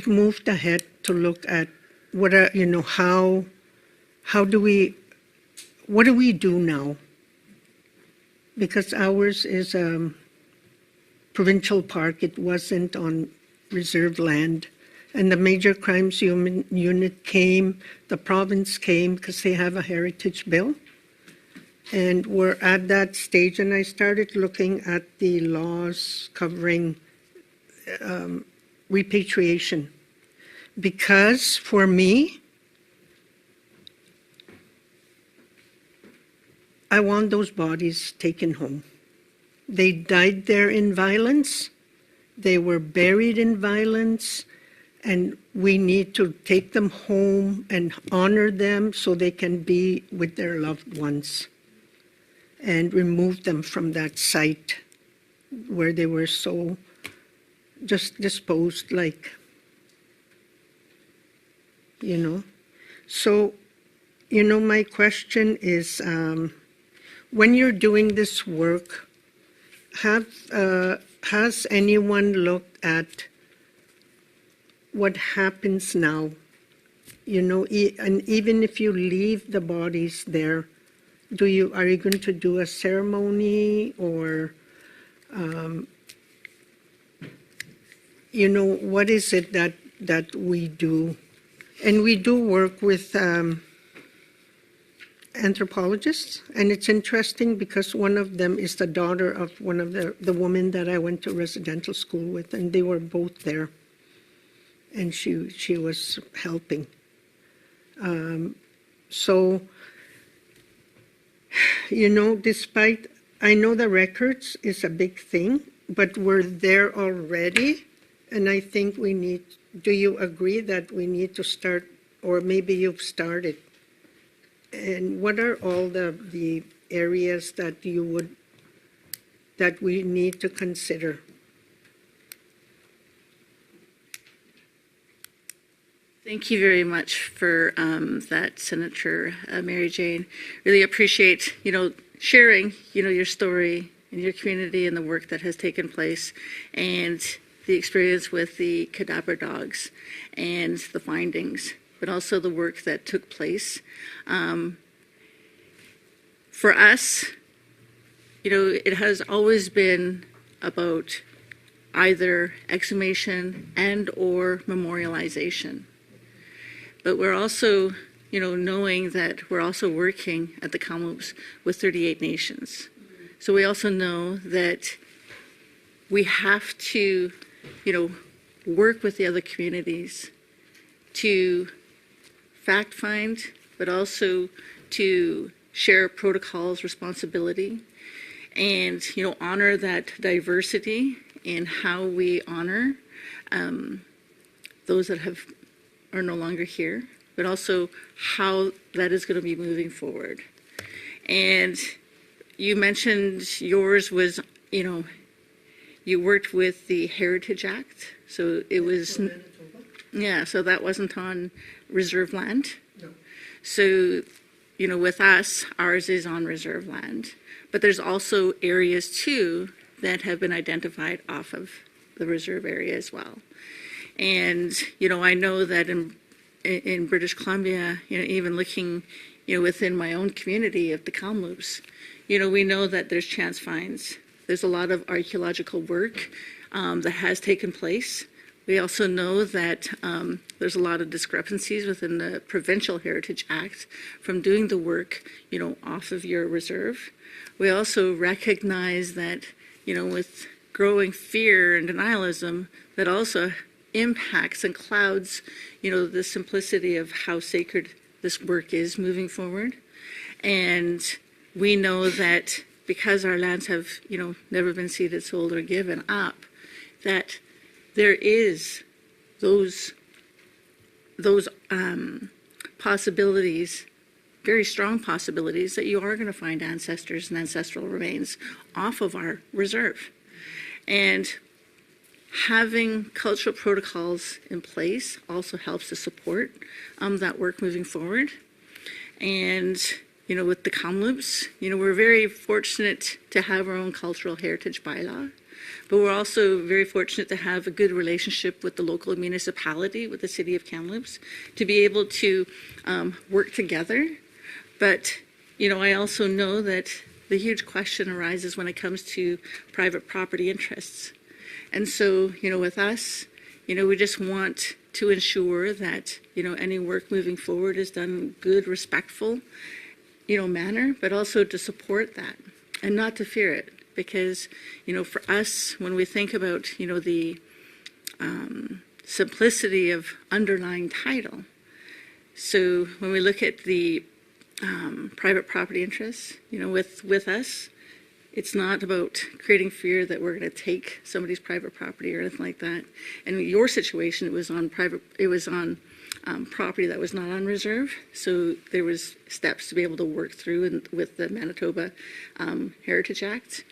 moved ahead to look at what do we do now? Because ours is a provincial park, it wasn't on reserved land. And the Major Crimes Unit came, the province came, because they have a heritage bill. And we're at that stage, and I started looking at the laws covering repatriation. Because for me, I want those bodies taken home. They died there in violence. They were buried in violence. And we need to take them home and honor them so they can be with their loved ones and remove them from that site where they were so just disposed, like, you know. So, you know, my question is, when you're doing this work, has anyone looked at what happens now? You know, and even if you leave the bodies there, are you going to do a ceremony, or, you know, what is it that we do? And we do work with anthropologists, and it's interesting because one of them is the daughter of one of the women that I went to residential school with, and they were both there, and she was helping. So, you know, despite, I know the records is a big thing, but we're there already, and I think we need, do you agree that we need to start, or maybe you've started? And what are all the areas that that we need to consider? Thank you very much for that, Senator Mary Jane. Really appreciate, you know, sharing, you know, your story and your community and the work that has taken place, and the experience with the cadaver dogs and the findings, but also the work that took place. For us, you know, it has always been about either exhumation and or memorialization. But we're also, you know, knowing that we're also working at the Kamloops with 38 nations. So we also know that we have to, you know, work with the other communities to fact find, but also to share protocols, responsibility, and, you know, honor that diversity in how we honor those that are no longer here, but also how that is going to be moving forward. And you mentioned yours was, you know, you worked with the Heritage Act, so it was, yeah, so that wasn't on reserve land. No. So, you know, with us, ours is on reserve land, but there's also areas too that have been identified off of the reserve area as well. And, you know, I know that in British Columbia, you know, even looking, you know, within my own community of the Kamloops, you know, we know that there's chance finds. There's a lot of archaeological work that has taken place. We also know that there's a lot of discrepancies within the Provincial Heritage Act from doing the work, you know, off of your reserve. We also recognize that, you know, with growing fear and denialism, that also impacts and clouds, you know, the simplicity of how sacred this work is moving forward. And we know that because our lands have, you know, never been ceded, sold, or given up, that there is those possibilities, very strong possibilities, that you are going to find ancestors and ancestral remains off of our reserve. And having cultural protocols in place also helps to support that work moving forward. And, you know, with the Kamloops, you know, we're very fortunate to have our own cultural heritage bylaw, but we're also very fortunate to have a good relationship with the local municipality, with the city of Kamloops, to be able to work together. But, you know, I also know that the huge question arises when it comes to private property interests. And so, you know, with us, you know, we just want to ensure that, you know, any work moving forward is done in good, respectful, you know, manner, but also to support that and not to fear it. Because, you know, for us, when we think about, you know, the simplicity of underlying title, so when we look at the private property interests, you know, with us, It's not about creating fear that we're going to take somebody's private property or anything like that. And in your situation, it was on property that was not on reserve. So there was steps to be able to work through with the Manitoba Heritage Act.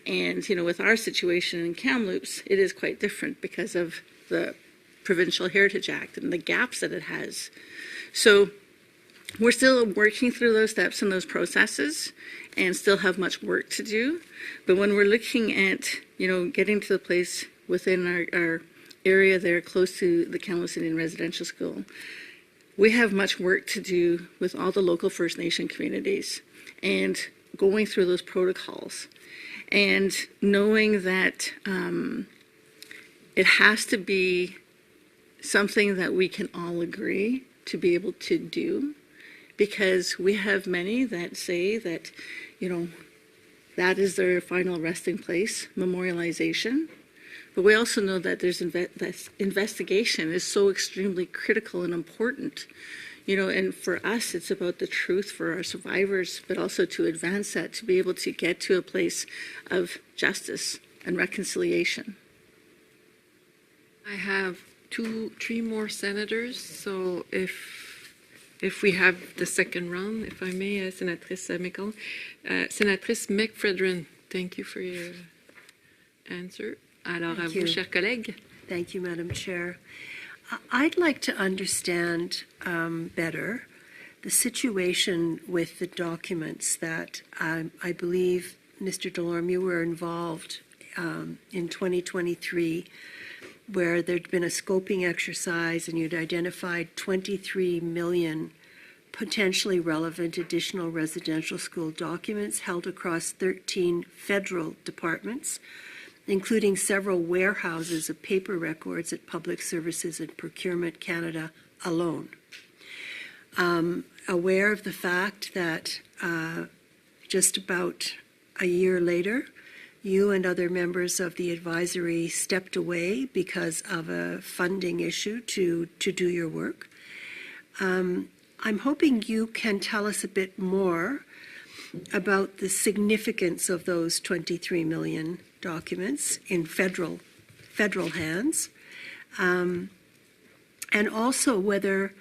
And, you know, with our situation in Kamloops, it is quite different because of the Provincial Heritage Act and the gaps that it has. So we're still working through those steps and those processes and still have much work to do. But when we're looking at, you know, getting to the place within our area there close to the Kamloops Indian Residential School, we have much work to do with all the local First Nation communities and going through those protocols and knowing that it has to be something that we can all agree to be able to do, because we have many that say that, you know, that is their final resting place, memorialization. But we also know that there's investigation is so extremely critical and important, you know, and for us, it's about the truth for our survivors, but also to advance that, to be able to get to a place of justice and reconciliation. I have three more senators, so if we have the second round, if I may, Sénatrice McCallum. Sénatrice McPhedran, thank you for your answer. Alors, à vous, chers collègues. Thank you, Madam Chair. I'd like to understand better the situation with the documents that I believe, Mr. Delorme, you were involved in 2023, where there'd been a scoping exercise and you'd identified 23 million potentially relevant additional residential school documents held across 13 federal departments, including several warehouses of paper records at Public Services and Procurement Canada alone. Aware of the fact that just about a year later, you and other members of the advisory stepped away because of a funding issue to do your work. I'm hoping you can tell us a bit more about the significance of those 23 million documents in federal hands, and also whether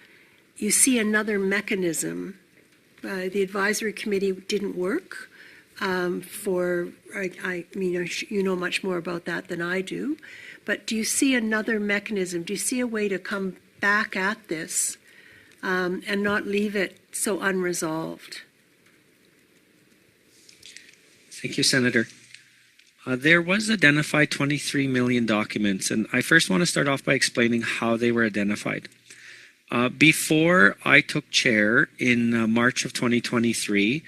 you see another mechanism. The advisory committee didn't work. I mean, you know much more about that than I do, but do you see another mechanism? Do you see a way to come back at this and not leave it so unresolved? Thank you, Senator. There was identified 23 million documents, and I first want to start off by explaining how they were identified. Before I took chair in March of 2023,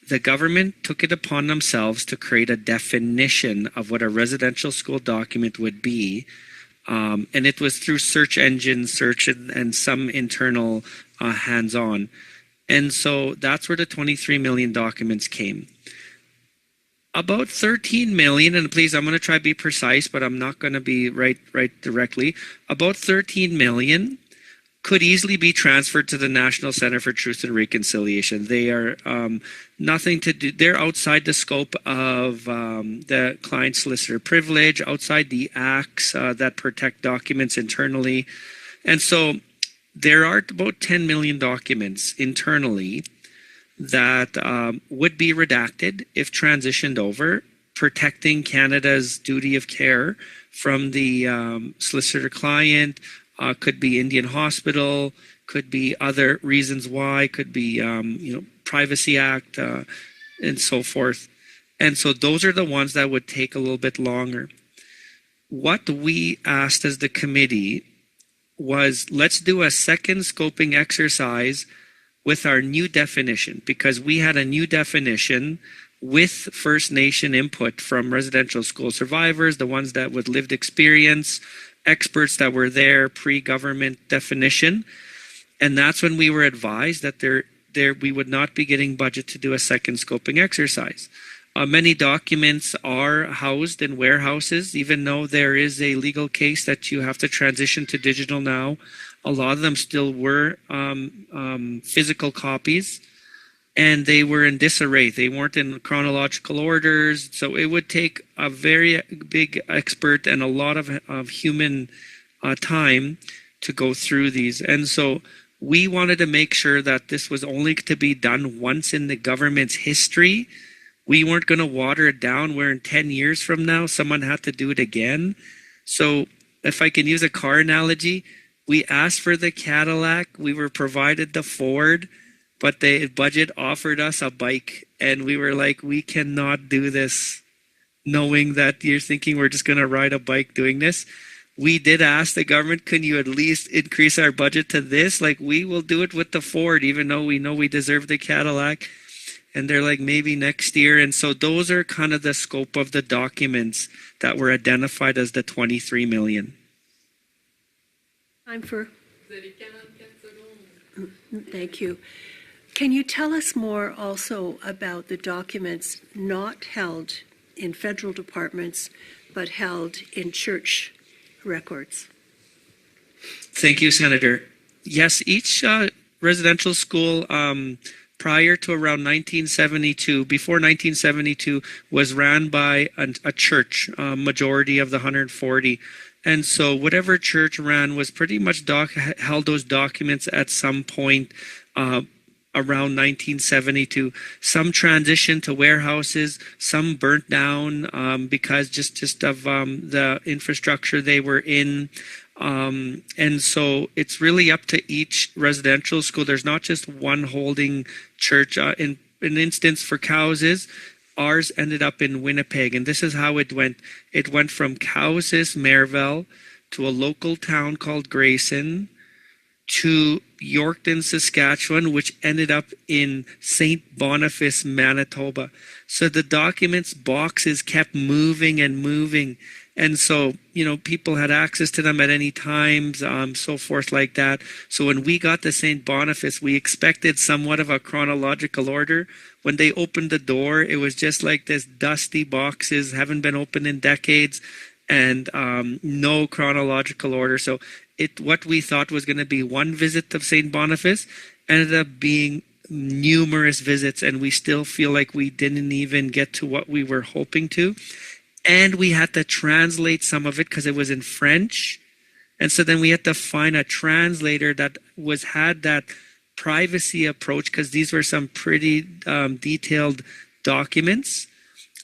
the government took it upon themselves to create a definition of what a residential school document would be, and it was through search engine search and some internal hands-on. And so that's where the 23 million documents came. About 13 million, and please, I'm going to try to be precise, but I'm not going to be right directly. About 13 million could easily be transferred to the National Center for Truth and Reconciliation. They are nothing to do, they're outside the scope of the client solicitor privilege, outside the acts that protect documents internally. And so there are about 10 million documents internally that would be redacted if transitioned over, protecting Canada's duty of care from the solicitor client. Could be Indian Hospital, could be other reasons why, could be Privacy Act and so forth. And so those are the ones that would take a little bit longer. What we asked as the committee was, let's do a second scoping exercise with our new definition, because we had a new definition with First Nation input from residential school survivors, the ones that with lived experience, experts that were there, pre-government definition. And that's when we were advised that we would not be getting budget to do a second scoping exercise. Many documents are housed in warehouses, even though there is a legal case that you have to transition to digital now. A lot of them still were physical copies. and they were in disarray. They weren't in chronological orders. So it would take a very big expert and a lot of human time to go through these. And so we wanted to make sure that this was only to be done once in the government's history. We weren't going to water it down where in 10 years from now, someone had to do it again. So if I can use a car analogy, we asked for the Cadillac, we were provided the Ford, but the budget offered us a bike. And we were like, we cannot do this, knowing that you're thinking we're just going to ride a bike doing this. We did ask the government, can you at least increase our budget to this? Like, we will do it with the Ford, even though we know we deserve the Cadillac. And they're like, maybe next year. And so those are kind of the scope of the documents that were identified as the 23 million. Time for. Thank you. Can you tell us more also about the documents not held in federal departments, but held in church records? Thank you, Senator. Yes, each residential school prior to around 1972, before 1972, was ran by a church, majority of the 140. And so whatever church ran was pretty much held those documents at some point around 1972. Some transitioned to warehouses, some burnt down because just of the infrastructure they were in. And so it's really up to each residential school. There's not just one holding church. In an instance for Cowes, ours ended up in Winnipeg, and this is how it went. It went from Cowes, Merivale, to a local town called Grayson, to Yorkton, Saskatchewan, which ended up in St. Boniface, Manitoba. So the documents boxes kept moving and moving. And so, people had access to them at any times, so forth like that. So when we got to St. Boniface, we expected somewhat of a chronological order. When they opened the door, it was just like this dusty boxes, haven't been opened in decades, and no chronological order. So what we thought was going to be one visit of St. Boniface ended up being numerous visits, and we still feel like we didn't even get to what we were hoping to. And we had to translate some of it because it was in French. And so then we had to find a translator that had that privacy approach, because these were some pretty detailed documents.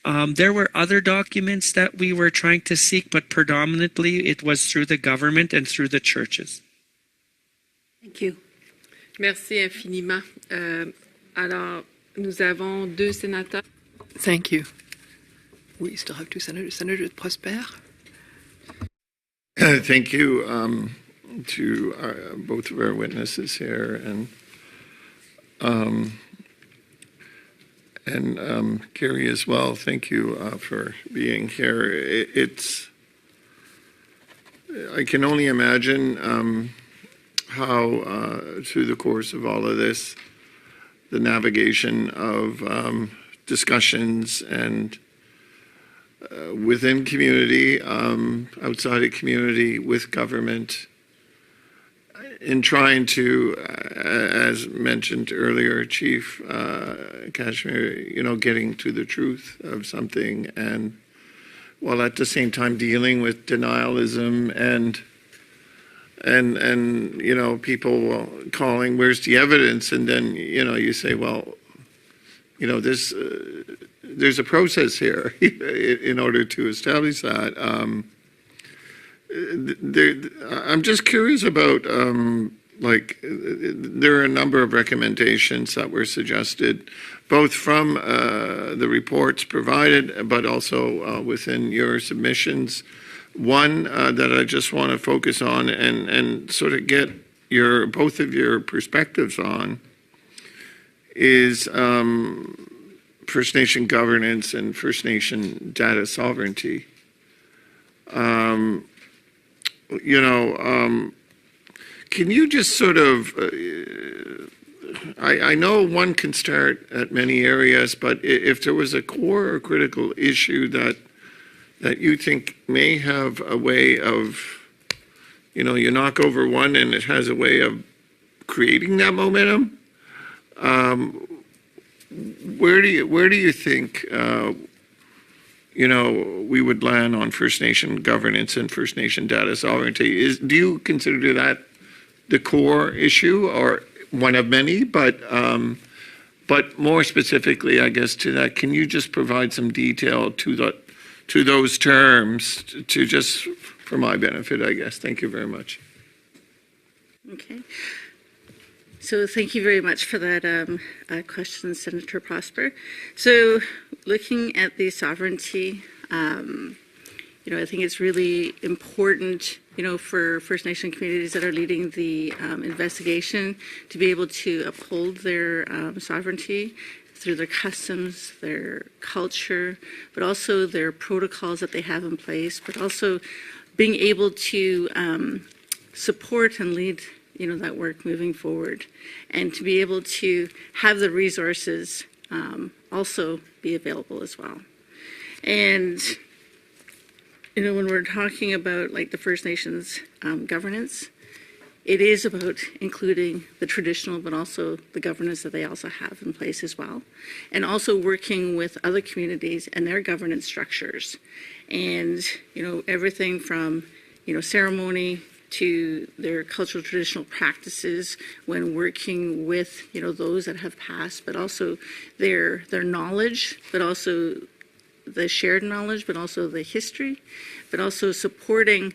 There were other documents that we were trying to seek, but predominantly it was through the government and through the churches. Thank you. Merci infiniment. Alors, nous avons deux sénateurs. Thank you. We still have two senators. Senator Prosper. Thank you to both of our witnesses here, and Carrie as well. Thank you for being here. I can only imagine how through the course of all of this, the navigation of discussions and within community, outside of community, with government, in trying to, as mentioned earlier, Chief Casimir, getting to the truth of something, and while at the same time dealing with denialism and people calling, where's the evidence? And then, you say, well, there's a process here in order to establish that. I'm just curious about, there are a number of recommendations that were suggested, both from the reports provided, but also within your submissions. One that I just want to focus on and sort of get both of your perspectives on is First Nation governance and First Nation data sovereignty. Can you just sort of, I know one can start at many areas, but if there was a core or critical issue that you think may have a way of, you knock over one and it has a way of creating that momentum, where do you think, we would land on First Nation governance and First Nation data sovereignty? Do you consider that the core issue, or one of many? But more specifically, I guess, to that, can you just provide some detail to those terms, to just for my benefit, I guess. Thank you very much. Okay. So thank you very much for that question, Senator Prosper. So looking at the sovereignty, I think it's really important, for First Nation communities that are leading the investigation to be able to uphold their sovereignty through their customs, their culture, but also their protocols that they have in place, but also being able to support and lead that work moving forward, and to be able to have the resources also be available as well. And when we're talking about like the First Nations governance, it is about including the traditional, but also the governance that they also have in place as well, and also working with other communities and their governance structures, and everything from ceremony to their cultural traditional practices when working with those that have passed, but also their knowledge, but also the shared knowledge, but also the history, but also supporting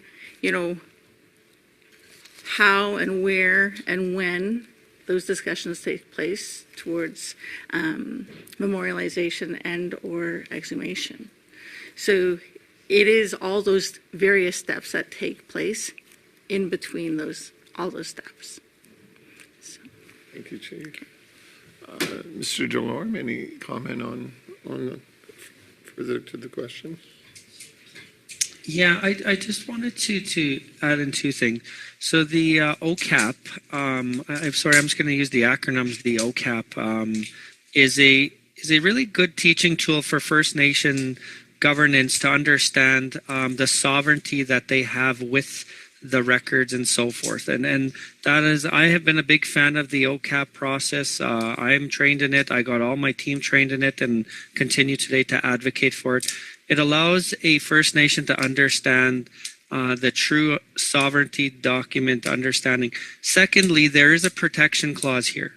how and where and when those discussions take place towards memorialization and or exhumation. So it is all those various steps that take place in between all those steps. So. Thank you, Chief. Mr. Delorme, any comment on further to the question? Yeah, I just wanted to add in two things. So the OCAP, I'm sorry, I'm just going to use the acronyms. The OCAP is a really good teaching tool for First Nation governance to understand the sovereignty that they have with the records and so forth. And that is, I have been a big fan of the OCAP process. I'm trained in it. I got all my team trained in it and continue today to advocate for it. It allows a First Nation to understand the true sovereignty document understanding. Secondly, there is a protection clause here.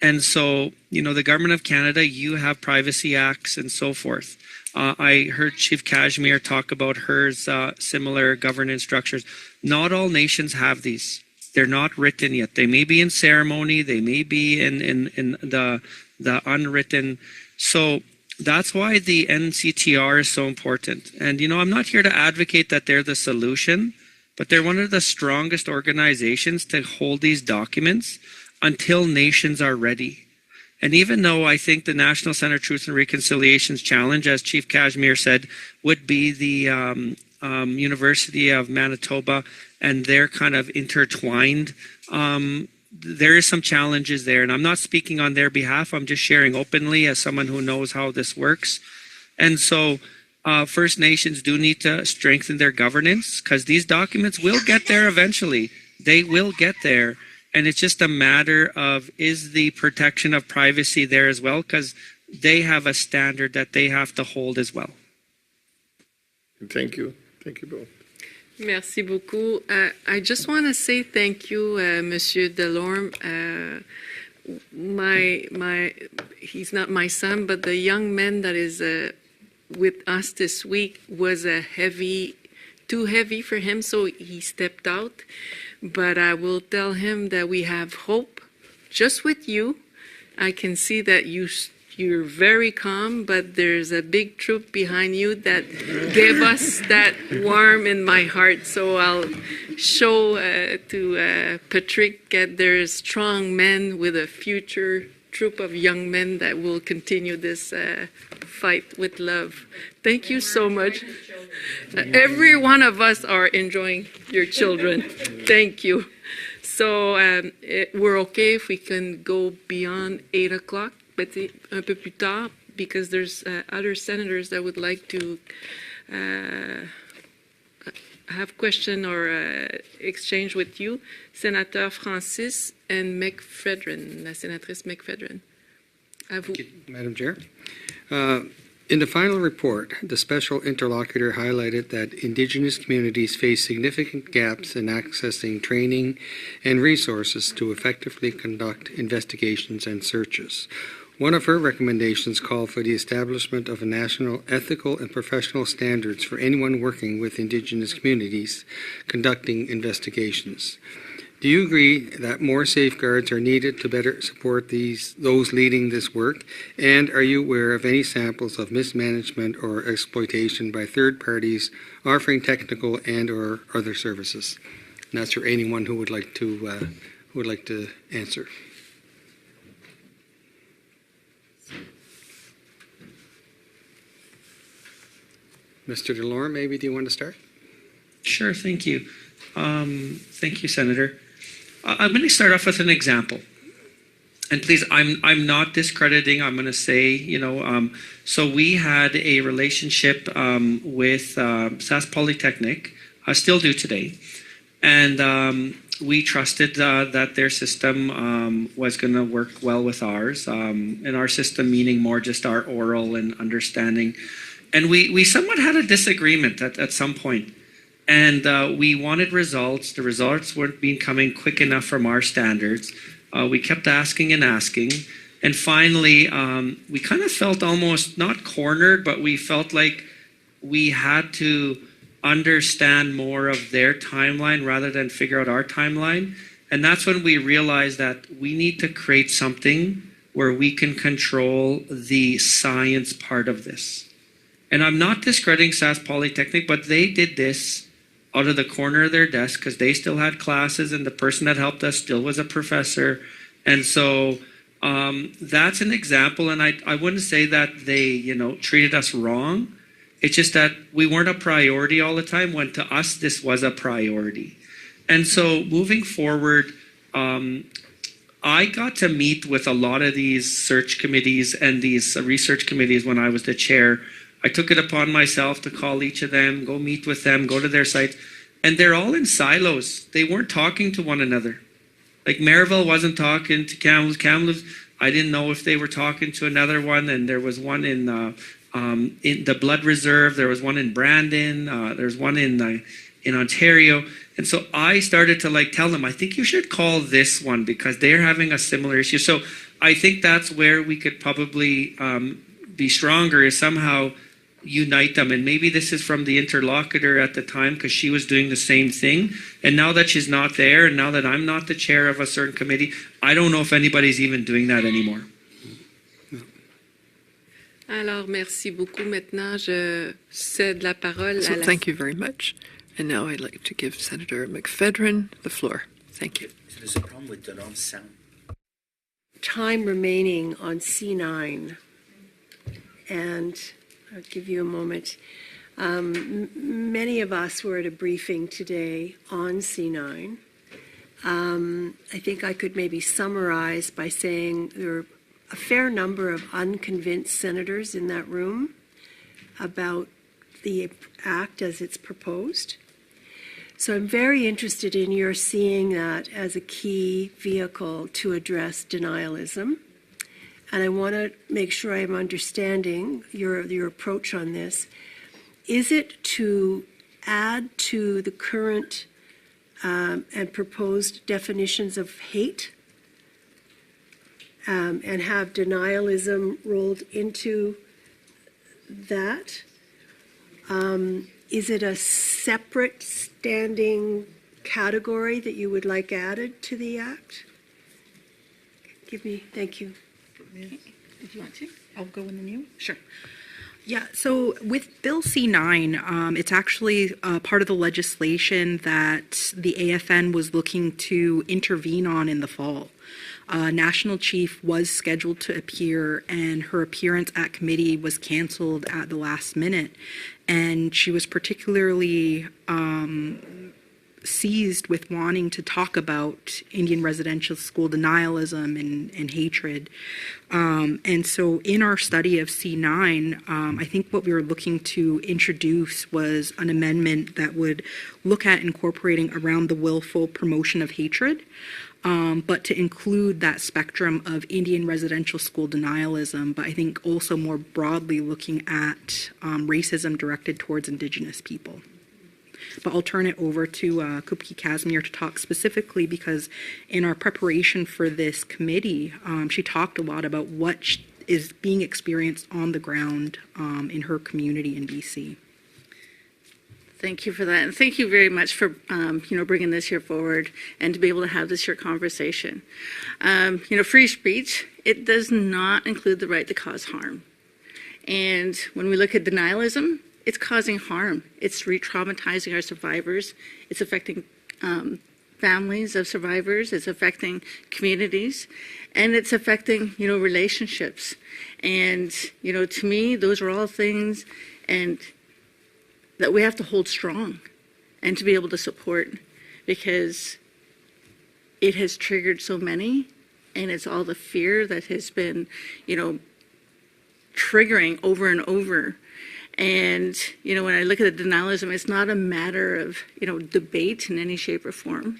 And so, the Government of Canada, you have privacy acts and so forth. I heard Chief Casimir talk about hers similar governance structures. Not all nations have these. They're not written yet. They may be in ceremony. They may be in the unwritten. So that's why the NCTR is so important. And, I'm not here to advocate that they're the solution, but they're one of the strongest organizations to hold these documents until nations are ready. And even though I think the National Center Truth and Reconciliation's challenge, as Chief Casimir said, would be the University of Manitoba, and they're kind of intertwined, there is some challenges there. And I'm not speaking on their behalf. I'm just sharing openly as someone who knows how this works. And so First Nations do need to strengthen their governance, because these documents will get there eventually. They will get there. And it's just a matter of, is the protection of privacy there as well? Because they have a standard that they have to hold as well. Thank you. Thank you both. Merci beaucoup. I just want to say thank you, Monsieur Delorme. He's not my son, but the young man that is with us this week was too heavy for him, so he stepped out. But I will tell him that we have hope just with you. I can see that you're very calm, but there's a big troop behind you that gave us that warmth in my heart. So I'll show to Patrick that there's strong men with a future troop of young men that will continue this fight with love. Thank you so much. Every one of us are enjoying your children. Thank you. So we're okay if we can go beyond 8 o'clock, but un peu plus tard, because there's other senators that would like to have question or exchange with you. Sénateur Francis and McPhedran, la sénatrice McPhedran. À vous. Madam Chair. In the final report, the Special Interlocutor highlighted that Indigenous communities face significant gaps in accessing training and resources to effectively conduct investigations and searches. One of her recommendations called for the establishment of a national ethical and professional standards for anyone working with Indigenous communities conducting investigations. Do you agree that more safeguards are needed to better support those leading this work? And are you aware of any samples of mismanagement or exploitation by third parties offering technical and or other services? And that's for anyone who would like to answer. Mr. Delorme, maybe do you want to start? Sure, thank you. Thank you, Senator. I'm going to start off with an example. And please, I'm not discrediting. I'm going to say, so we had a relationship with SAS Polytechnic, still do today. And we trusted that their system was going to work well with ours. And our system meaning more just our oral and understanding. And we somewhat had a disagreement at some point. And we wanted results. The results weren't coming quick enough from our standards. We kept asking and asking. And finally, we kind of felt almost not cornered, but we felt like we had to understand more of their timeline rather than figure out our timeline. And that's when we realized that we need to create something where we can control the science part of this. And I'm not discrediting SAS Polytechnic, but they did this out of the corner of their desk because they still had classes and the person that helped us still was a professor. And so that's an example. And I wouldn't say that they, treated us wrong. It's just that we weren't a priority all the time when to us this was a priority. And so moving forward, I got to meet with a lot of these search committees and these research committees when I was the chair. I took it upon myself to call each of them, go meet with them, go to their sites, and they're all in silos. They weren't talking to one another. Like Maryville wasn't talking to Kamloops. I didn't know if they were talking to another one, and there was one in the Blood Reserve. There was one in Brandon. There's one in Ontario. And so I started to tell them, I think you should call this one because they're having a similar issue. So I think that's where we could probably be stronger is somehow unite them. And maybe this is from the interlocutor at the time because she was doing the same thing. And now that she's not there and now that I'm not the chair of a certain committee, I don't know if anybody's even doing that anymore. Alors, merci beaucoup. Maintenant, je cède la parole à la... Thank you very much. And now I'd like to give Senator McPhedran the floor. Thank you. There's a problem with Delormes sound. Time remaining on C9. And I'll give you a moment. Many of us were at a briefing today on C9. I think I could maybe summarize by saying there are a fair number of unconvinced senators in that room about the act as it's proposed. So I'm very interested in your seeing that as a key vehicle to address denialism. And I want to make sure I'm understanding your approach on this. Is it to add to the current and proposed definitions of hate and have denialism rolled into that? Is it a separate standing category that you would like added to the Act? Thank you. If you want to, I'll go in the new. Sure. Yeah, so with Bill C9, it's actually part of the legislation that the AFN was looking to intervene on in the fall. National Chief was scheduled to appear, and her appearance at committee was canceled at the last minute. And she was particularly seized with wanting to talk about Indian residential school denialism and hatred. And so in our study of C9, I think what we were looking to introduce was an amendment that would look at incorporating around the willful promotion of hatred, but to include that spectrum of Indian residential school denialism, but I think also more broadly looking at racism directed towards Indigenous people. But I'll turn it over to Kupki Casimir to talk specifically, because in our preparation for this committee, she talked a lot about what is being experienced on the ground in her community in BC. Thank you for that, and thank you very much for bringing this here forward and to be able to have this here conversation. Free speech, it does not include the right to cause harm, and when we look at denialism, it's causing harm. It's re-traumatizing our survivors. It's affecting families of survivors. It's affecting communities, and it's affecting relationships. And to me, those are all things and that we have to hold strong and to be able to support, because it has triggered so many, and it's all the fear that has been triggering over and over. And, when I look at the denialism, it's not a matter of, debate in any shape or form.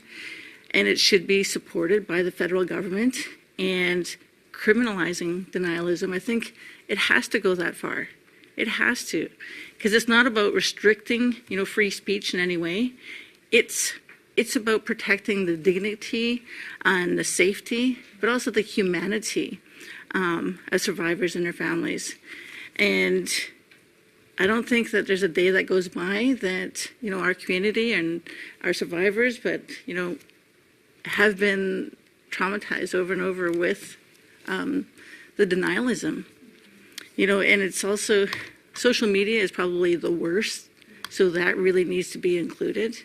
And it should be supported by the federal government. And criminalizing denialism, I think it has to go that far. It has to. Because it's not about restricting, free speech in any way. It's about protecting the dignity and the safety, but also the humanity of survivors and their families. And I don't think that there's a day that goes by that, our community and our survivors, but, have been traumatized over and over with the denialism. And it's also, social media is probably the worst, so that really needs to be included.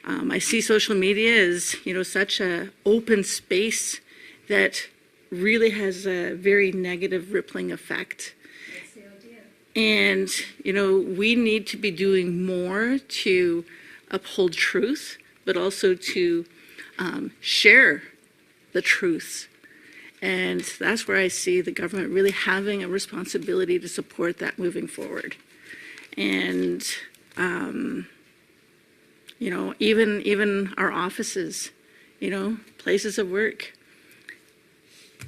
I see social media as, such an open space that really has a very negative rippling effect. And, we need to be doing more to uphold truth, but also to share the truth. And that's where I see the government really having a responsibility to support that moving forward. And, even our offices, places of work,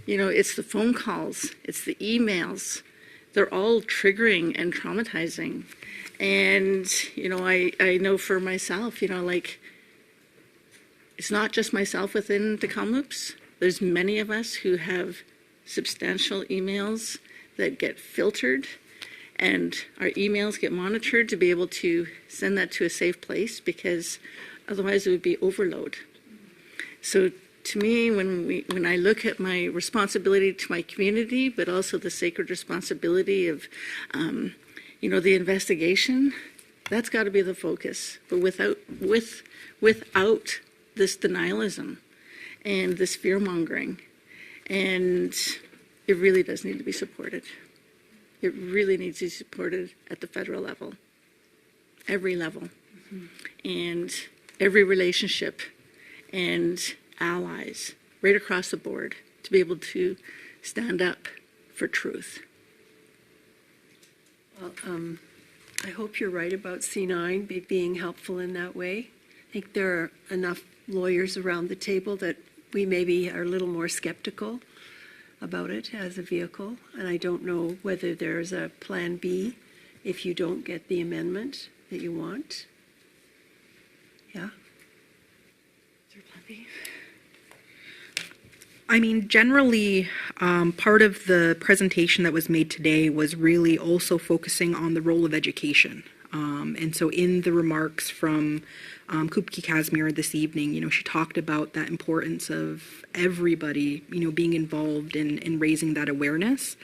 it's the phone calls, it's the emails. They're all triggering and traumatizing. And, I know for myself, it's not just myself within the Kamloops. There's many of us who have substantial emails that get filtered, and our emails get monitored to be able to send that to a safe place, because otherwise it would be overload. So to me, when I look at my responsibility to my community, but also the sacred responsibility of, the investigation, that's got to be the focus. But without this denialism and this fear-mongering, and it really does need to be supported. It really needs to be supported at the federal level, every level, and every relationship, and allies right across the board to be able to stand up for truth. Well, I hope you're right about C9 being helpful in that way. I think there are enough lawyers around the table that we maybe are a little more skeptical about it as a vehicle, and I don't know whether there's a plan B if you don't get the amendment that you want. Yeah? Is there a plan B? I mean, generally, part of the presentation that was made today was really also focusing on the role of education. And so in the remarks from Kupki Casimir this evening, she talked about that importance of everybody, being involved in raising that awareness.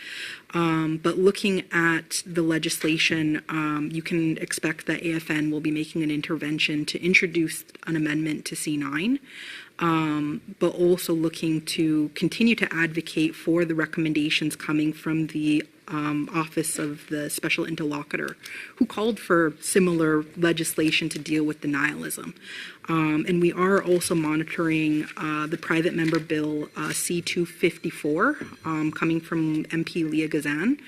But looking at the legislation, you can expect that AFN will be making an intervention to introduce an amendment to C9. but also looking to continue to advocate for the recommendations coming from the Office of the Special Interlocutor, who called for similar legislation to deal with denialism. And we are also monitoring the private member bill C-254 coming from MP Leah Gazan,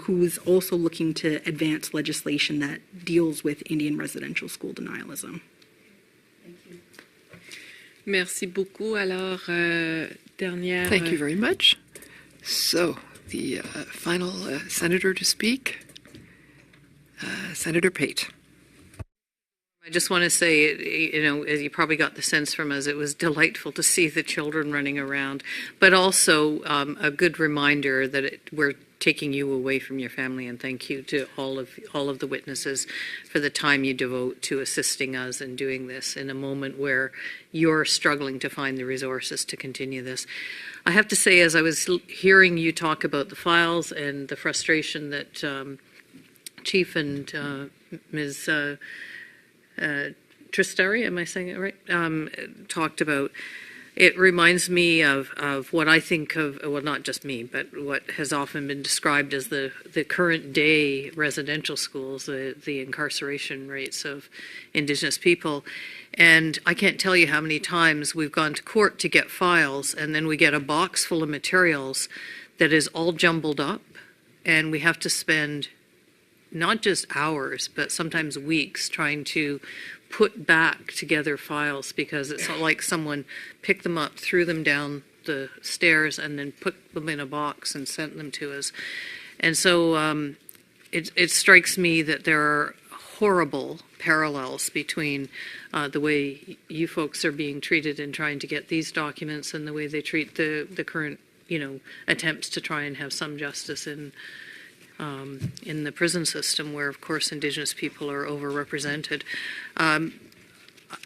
who is also looking to advance legislation that deals with Indian residential school denialism. Merci beaucoup. Alors, dernière. Thank you very much. So, the final senator to speak, Senator Pate. I just want to say, as you probably got the sense from us, it was delightful to see the children running around, but also a good reminder that we're taking you away from your family, and thank you to all of the witnesses for the time you devote to assisting us in doing this in a moment where you're struggling to find the resources to continue this. I have to say, as I was hearing you talk about the files and the frustration that Chief and Ms. Tristary, am I saying it right, talked about, it reminds me of what I think of, well, not just me, but what has often been described as the current day residential schools, the incarceration rates of Indigenous people. And I can't tell you how many times we've gone to court to get files, and then we get a box full of materials that is all jumbled up, and we have to spend not just hours, but sometimes weeks trying to put back together files, because it's like someone picked them up, threw them down the stairs, and then put them in a box and sent them to us. And so it strikes me that there are horrible parallels between the way you folks are being treated in trying to get these documents and the way they treat the current, attempts to try and have some justice in the prison system, where, of course, Indigenous people are overrepresented.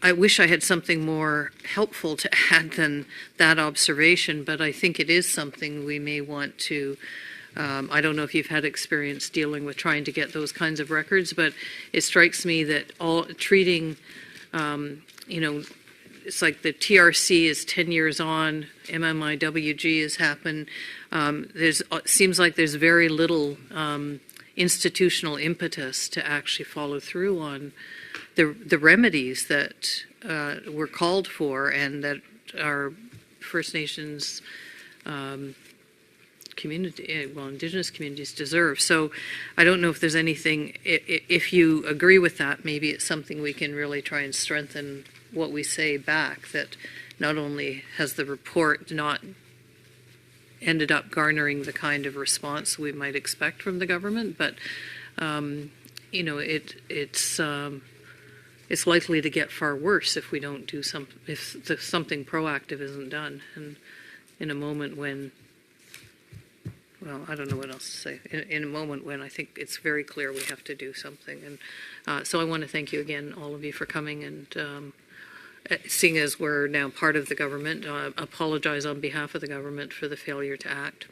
I wish I had something more helpful to add than that observation, but I think it is something we may want to, I don't know if you've had experience dealing with trying to get those kinds of records, but it strikes me that treating, it's like the TRC is 10 years on, MMIWG has happened. It seems like there's very little institutional impetus to actually follow through on the remedies that were called for and that our First Nations community, Indigenous communities deserve. So I don't know if there's anything, if you agree with that, maybe it's something we can really try and strengthen what we say back, that not only has the report not ended up garnering the kind of response we might expect from the government, but it's likely to get far worse if we don't do if something proactive isn't done. And in a moment when, well, I don't know what else to say. In a moment when I think it's very clear we have to do something, and so I want to thank you again, all of you, for coming, and seeing as we're now part of the government, apologize on behalf of the government for the failure to act.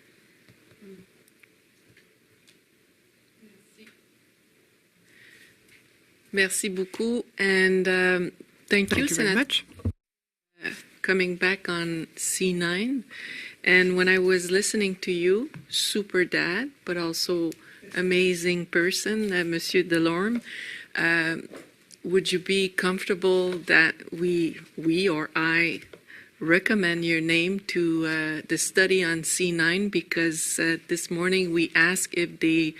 Merci beaucoup, and thank you very much. Coming back on C9, and when I was listening to you, super dad, but also amazing person, Monsieur Delorme, would you be comfortable that we or I recommend your name to the study on C9, because this morning we asked if they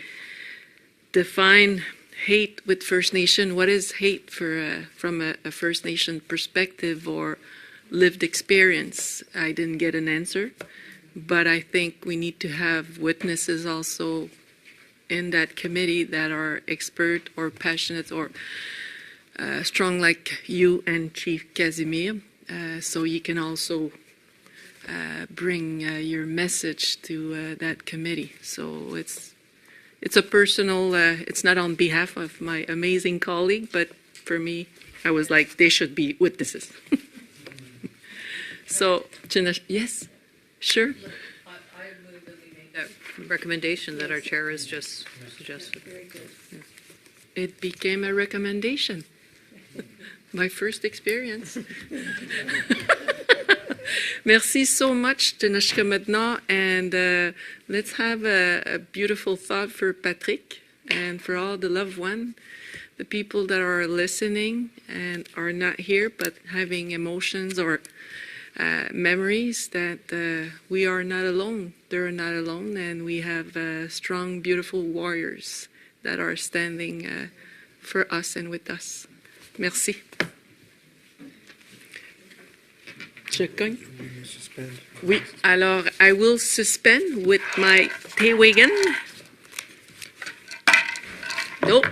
define hate with First Nation. What is hate from a First Nation perspective or lived experience? I didn't get an answer, but I think we need to have witnesses also in that committee that are expert or passionate or strong like you and Chief Casimir, so you can also bring your message to that committee. So it's a personal, it's not on behalf of my amazing colleague, but for me, I was like, they should be witnesses. So, yes, sure. I move that we make that recommendation that our chair has just suggested. It became a recommendation. My first experience. Merci so much, Tanashka Madna, and let's have a beautiful thought for Patrick and for all the loved ones, the people that are listening and are not here but having emotions or memories that we are not alone. They're not alone, and we have strong, beautiful warriors that are standing for us and with us. Merci. Je cogne. Oui, alors I will suspend with my Tewagen. Nope.